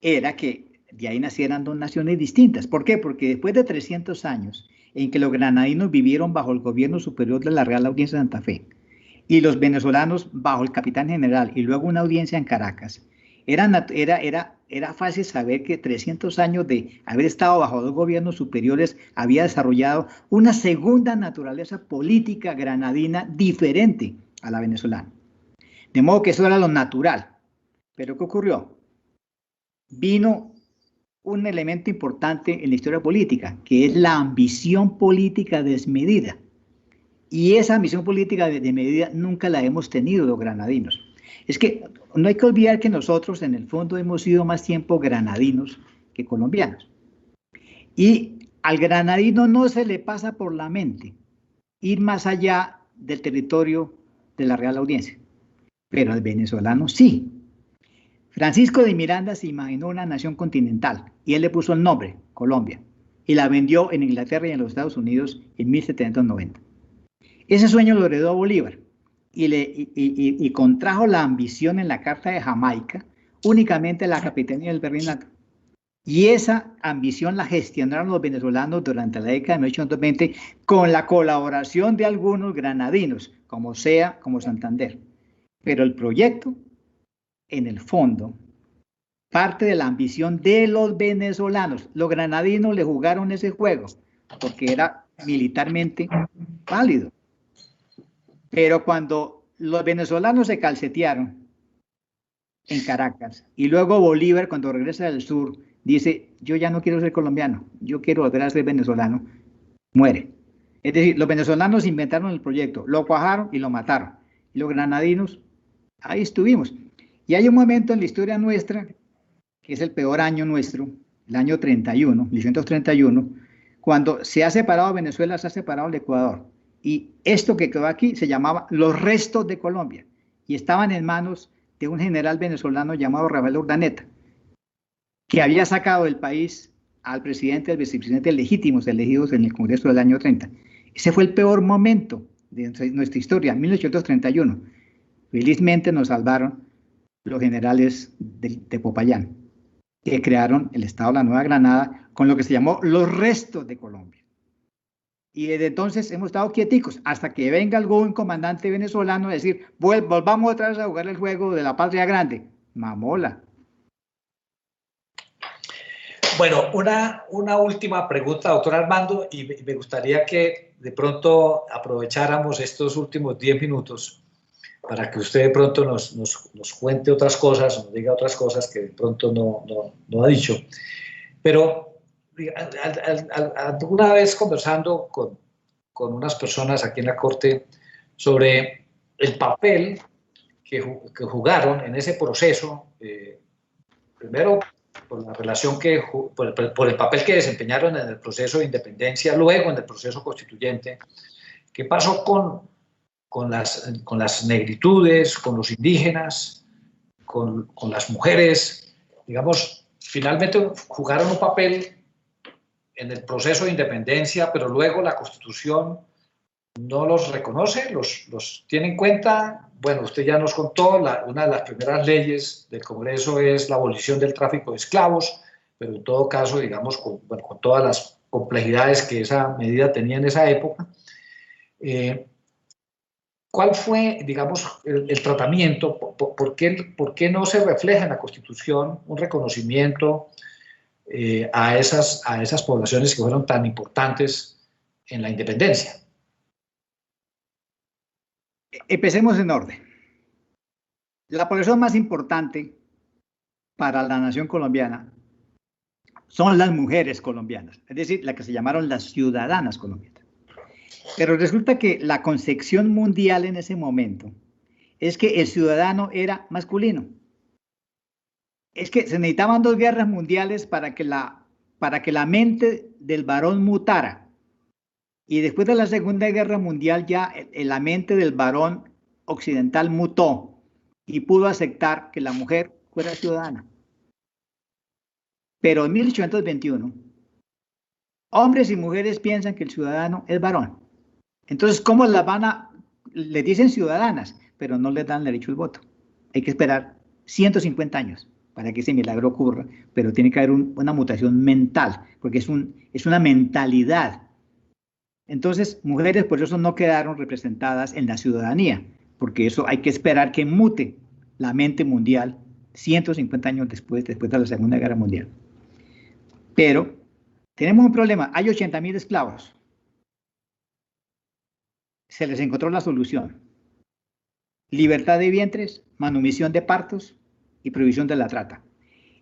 Speaker 2: era que de ahí nacieran 2 naciones distintas. ¿Por qué? Porque después de 300 años en que los granadinos vivieron bajo el gobierno superior de la Real Audiencia de Santa Fe y los venezolanos bajo el capitán general y luego una audiencia en Caracas, era fácil saber que 300 años de haber estado bajo 2 gobiernos superiores había desarrollado una segunda naturaleza política granadina diferente a la venezolana. De modo que eso era lo natural. ¿Pero qué ocurrió? Vino un elemento importante en la historia política, que es la ambición política desmedida. Y esa ambición política desmedida nunca la hemos tenido los granadinos. Es que no hay que olvidar que nosotros en el fondo hemos sido más tiempo granadinos que colombianos. Y al granadino no se le pasa por la mente ir más allá del territorio de la Real Audiencia, pero al venezolano sí. Francisco de Miranda se imaginó una nación continental y él le puso el nombre, Colombia, y la vendió en Inglaterra y en los Estados Unidos en 1790. Ese sueño lo heredó Bolívar y contrajo la ambición en la Carta de Jamaica únicamente la capitanía del Virreinato. Y esa ambición la gestionaron los venezolanos durante la década de 1820 con la colaboración de algunos granadinos, como sea, como Santander. Pero el proyecto, en el fondo, parte de la ambición de los venezolanos. Los granadinos le jugaron ese juego porque era militarmente válido. Pero cuando los venezolanos se calcetearon en Caracas y luego Bolívar, cuando regresa del sur, dice, yo ya no quiero ser colombiano, yo quiero volver a ser venezolano, muere. Es decir, los venezolanos inventaron el proyecto, lo cuajaron y lo mataron. Y los granadinos, ahí estuvimos. Y hay un momento en la historia nuestra, que es el peor año nuestro, el año 31, 1831, cuando se ha separado Venezuela, se ha separado el Ecuador. Y esto que quedó aquí se llamaba los restos de Colombia. Y estaban en manos de un general venezolano llamado Rafael Urdaneta, que había sacado del país al presidente y al vicepresidente legítimos elegidos en el Congreso del año 30. Ese fue el peor momento de nuestra historia, 1831. Felizmente nos salvaron los generales de Popayán, que crearon el Estado de la Nueva Granada con lo que se llamó los restos de Colombia. Y desde entonces hemos estado quieticos hasta que venga algún comandante venezolano a decir, volvamos otra vez a jugar el juego de la patria grande. Mamola.
Speaker 1: Bueno, una última pregunta, doctor Armando, y me gustaría que de pronto aprovecháramos estos últimos 10 minutos para que usted de pronto nos cuente otras cosas, nos diga otras cosas que de pronto no ha dicho. Pero alguna vez conversando con unas personas aquí en la Corte sobre el papel que jugaron en ese proceso, primero por la relación por el papel que desempeñaron en el proceso de independencia, luego en el proceso constituyente, qué pasó con las negritudes, con los indígenas, con las mujeres, digamos, finalmente jugaron un papel en el proceso de independencia, pero luego la Constitución no los reconoce, los tiene en cuenta. Bueno, usted ya nos contó, una de las primeras leyes del Congreso es la abolición del tráfico de esclavos, pero en todo caso, digamos, con todas las complejidades que esa medida tenía en esa época. ¿Cuál fue, digamos, el tratamiento? ¿Por qué no se refleja en la Constitución un reconocimiento a esas poblaciones que fueron tan importantes en la independencia?
Speaker 2: Empecemos en orden. La población más importante para la nación colombiana son las mujeres colombianas, es decir, las que se llamaron las ciudadanas colombianas. Pero resulta que la concepción mundial en ese momento es que el ciudadano era masculino. Es que se necesitaban 2 guerras mundiales para que la mente del varón mutara. Y después de la Segunda Guerra Mundial ya la mente del varón occidental mutó y pudo aceptar que la mujer fuera ciudadana. Pero en 1821, hombres y mujeres piensan que el ciudadano es varón. Entonces, ¿cómo le dicen ciudadanas, pero no les dan derecho al voto? Hay que esperar 150 años para que ese milagro ocurra, pero tiene que haber una mutación mental, porque es una mentalidad. Entonces, mujeres por eso no quedaron representadas en la ciudadanía, porque eso hay que esperar que mute la mente mundial 150 años después de la Segunda Guerra Mundial. Pero tenemos un problema, hay 80.000 esclavos. Se les encontró la solución: libertad de vientres, manumisión de partos y prohibición de la trata.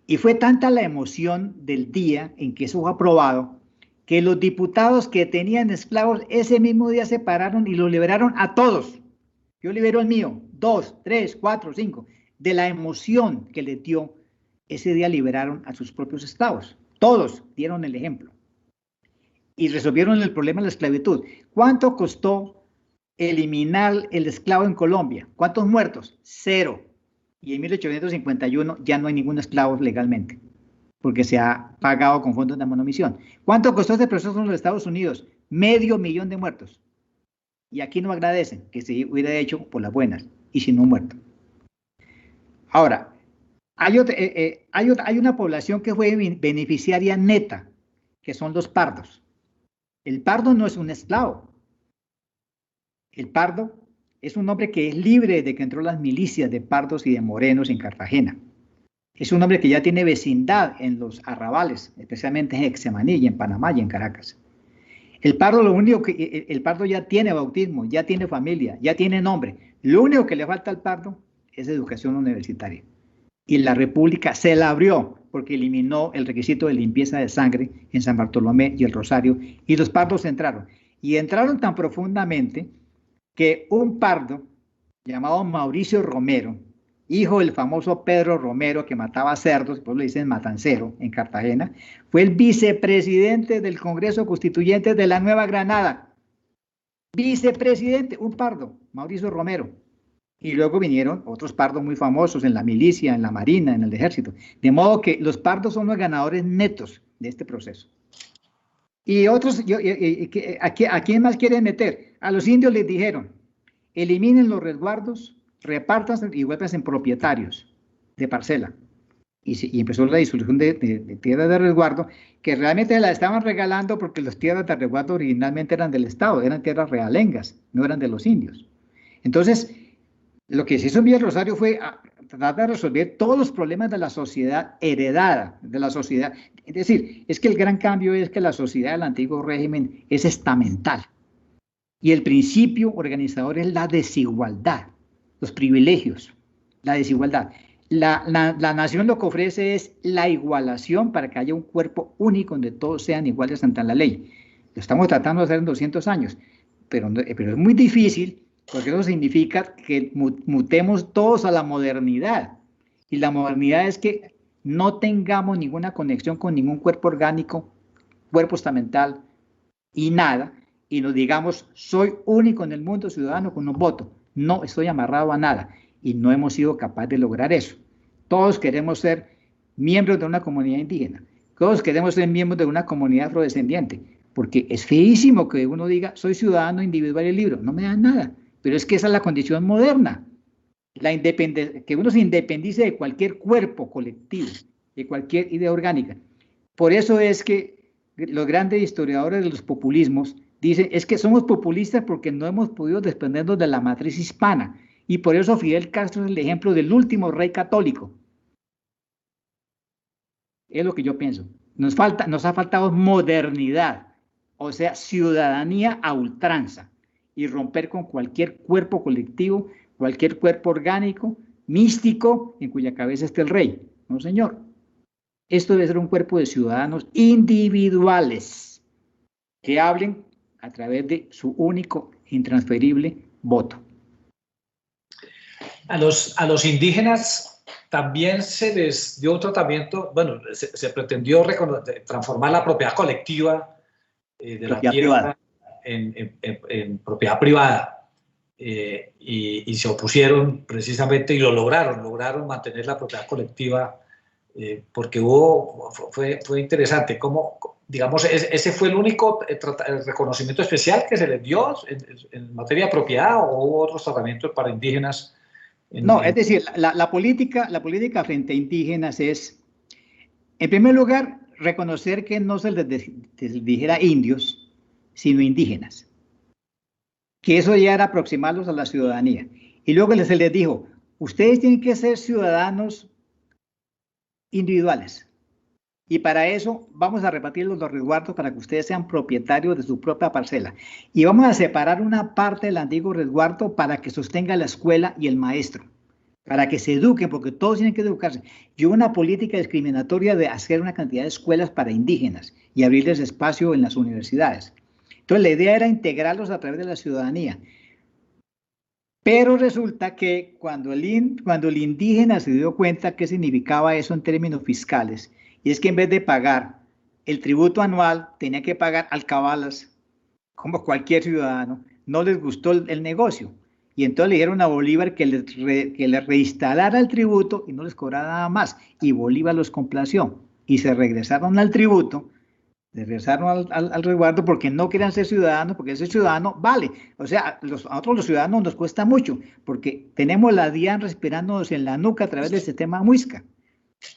Speaker 2: Y fue tanta la emoción del día en que eso fue aprobado, que los diputados que tenían esclavos ese mismo día se pararon y los liberaron a todos. Yo libero el mío, 2, 3, 4, 5. De la emoción que les dio, ese día liberaron a sus propios esclavos. Todos dieron el ejemplo. Y resolvieron el problema de la esclavitud. ¿Cuánto costó eliminar el esclavo en Colombia? ¿Cuántos muertos? 0. Y en 1851 ya no hay ningún esclavo legalmente, porque se ha pagado con fondos de manumisión. ¿Cuánto costó este proceso en los Estados Unidos? 500.000 de muertos. Y aquí no agradecen que se hubiera hecho por las buenas y sin un muerto. Ahora, hay una población que fue beneficiaria neta, que son los pardos. El pardo no es un esclavo. El pardo es un hombre que es libre de que entró las milicias de pardos y de morenos en Cartagena. Es un hombre que ya tiene vecindad en los arrabales, especialmente en Hexemaní y en Panamá y en Caracas. El pardo ya tiene bautismo, ya tiene familia, ya tiene nombre. Lo único que le falta al pardo es educación universitaria. Y la República se la abrió porque eliminó el requisito de limpieza de sangre en San Bartolomé y el Rosario, y los pardos entraron. Y entraron tan profundamente que un pardo llamado Mauricio Romero, hijo del famoso Pedro Romero que mataba cerdos, por eso le dicen matancero en Cartagena, fue el vicepresidente del Congreso Constituyente de la Nueva Granada. Vicepresidente, un pardo, Mauricio Romero. Y luego vinieron otros pardos muy famosos en la milicia, en la marina, en el ejército. De modo que los pardos son los ganadores netos de este proceso. Y otros, ¿a quién más quieren meter? A los indios les dijeron, eliminen los resguardos, repártanse y vuélvanse en propietarios de parcela. Y empezó la disolución de tierras de resguardo, que realmente la estaban regalando porque las tierras de resguardo originalmente eran del Estado, eran tierras realengas, no eran de los indios. Entonces, lo que se hizo en Villa Rosario fue tratar de resolver todos los problemas de la sociedad heredada, de la sociedad. Es decir, es que el gran cambio es que la sociedad del antiguo régimen es estamental. Y el principio organizador es la desigualdad. los privilegios, la desigualdad. La nación lo que ofrece es la igualación para que haya un cuerpo único donde todos sean iguales ante la ley. Lo estamos tratando de hacer en 200 años, pero es muy difícil porque eso significa que mutemos todos a la modernidad. Y la modernidad es que no tengamos ninguna conexión con ningún cuerpo orgánico, cuerpo estamental y nada, y nos digamos, soy único en el mundo ciudadano con un voto. No estoy amarrado a nada y no hemos sido capaces de lograr eso. Todos queremos ser miembros de una comunidad indígena. Todos queremos ser miembros de una comunidad afrodescendiente, porque es feísimo que uno diga, soy ciudadano individual y libre. No me dan nada, pero es que esa es la condición moderna. Que uno se independice de cualquier cuerpo colectivo, de cualquier idea orgánica. Por eso es que los grandes historiadores de los populismos dicen, es que somos populistas porque no hemos podido desprendernos de la matriz hispana. Y por eso Fidel Castro es el ejemplo del último rey católico. Es lo que yo pienso. Nos ha faltado modernidad, o sea, ciudadanía a ultranza, y romper con cualquier cuerpo colectivo, cualquier cuerpo orgánico, místico, en cuya cabeza esté el rey. No, señor. Esto debe ser un cuerpo de ciudadanos individuales que hablen a través de su único, intransferible voto.
Speaker 1: A los indígenas también se les dio un tratamiento, bueno, se pretendió transformar la propiedad colectiva de la tierra en propiedad privada y se opusieron precisamente y lo lograron mantener la propiedad colectiva porque fue interesante cómo, digamos, ese fue el único reconocimiento especial que se les dio en materia de propiedad, o hubo otros tratamientos para indígenas.
Speaker 2: No, es decir, la política frente a indígenas es, en primer lugar, reconocer que no se les dijera indios, sino indígenas. Que eso ya era aproximarlos a la ciudadanía. Y luego se les dijo, ustedes tienen que ser ciudadanos individuales. Y para eso vamos a repartir los resguardos para que ustedes sean propietarios de su propia parcela. Y vamos a separar una parte del antiguo resguardo para que sostenga la escuela y el maestro, para que se eduquen, porque todos tienen que educarse. Y hubo una política discriminatoria de hacer una cantidad de escuelas para indígenas y abrirles espacio en las universidades. Entonces la idea era integrarlos a través de la ciudadanía. Pero resulta que cuando el indígena se dio cuenta qué significaba eso en términos fiscales, y es que en vez de pagar el tributo anual, tenía que pagar alcabalas, como cualquier ciudadano, no les gustó el negocio. Y entonces le dijeron a Bolívar que le reinstalara el tributo y no les cobrara nada más. Y Bolívar los complació. Y se regresaron al tributo, regresaron al resguardo porque no querían ser ciudadanos, porque ese ciudadano vale. O sea, a nosotros los ciudadanos nos cuesta mucho, porque tenemos la DIAN respirándonos en la nuca a través del sistema Muisca.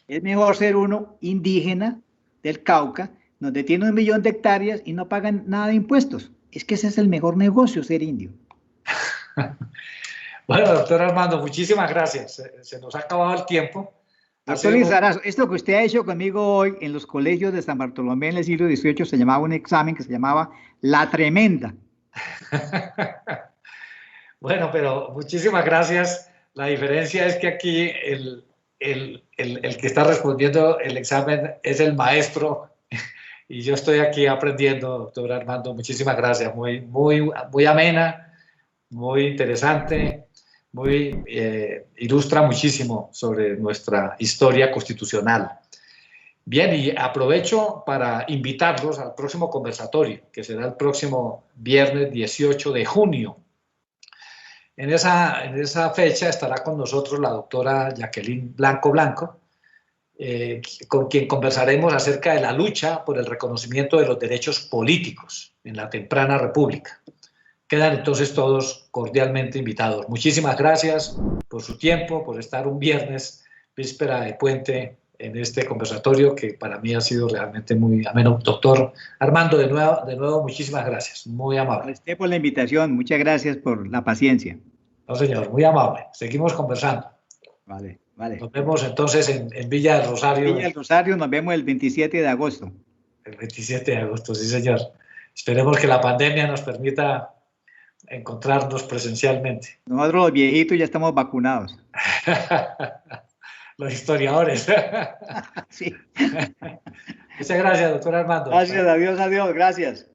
Speaker 2: Es mejor ser uno indígena del Cauca, donde tiene 1 millón de hectáreas y no pagan nada de impuestos. Es que ese es el mejor negocio, ser indio.
Speaker 1: Bueno, doctor Armando, muchísimas gracias. Se nos ha acabado el tiempo.
Speaker 2: Doctor Lizarazo, esto que usted ha hecho conmigo hoy en los colegios de San Bartolomé en el siglo XVIII se llamaba un examen que se llamaba La Tremenda.
Speaker 1: Bueno, pero muchísimas gracias. La diferencia es que aquí el que está respondiendo el examen es el maestro y yo estoy aquí aprendiendo, doctor Armando. Muchísimas gracias. Muy amena, muy interesante, ilustra muchísimo sobre nuestra historia constitucional. Bien, y aprovecho para invitarlos al próximo conversatorio, que será el próximo viernes 18 de junio. En esa fecha estará con nosotros la doctora Jacqueline Blanco, con quien conversaremos acerca de la lucha por el reconocimiento de los derechos políticos en la temprana república. Quedan entonces todos cordialmente invitados. Muchísimas gracias por su tiempo, por estar un viernes, víspera de puente, en este conversatorio que para mí ha sido realmente muy ameno. Doctor Armando, de nuevo muchísimas gracias, muy amable.
Speaker 2: A usted por la invitación, muchas gracias por la paciencia.
Speaker 1: No, señor, muy amable. Seguimos conversando.
Speaker 2: Vale.
Speaker 1: Nos vemos entonces en Villa del Rosario.
Speaker 2: Villa del Rosario, nos vemos el 27 de agosto.
Speaker 1: El 27 de agosto, sí, señor. Esperemos que la pandemia nos permita encontrarnos presencialmente.
Speaker 2: Nosotros los viejitos ya estamos vacunados.
Speaker 1: Los historiadores.
Speaker 2: Sí.
Speaker 1: Muchas gracias, doctor Armando.
Speaker 2: Gracias, adiós, adiós, gracias.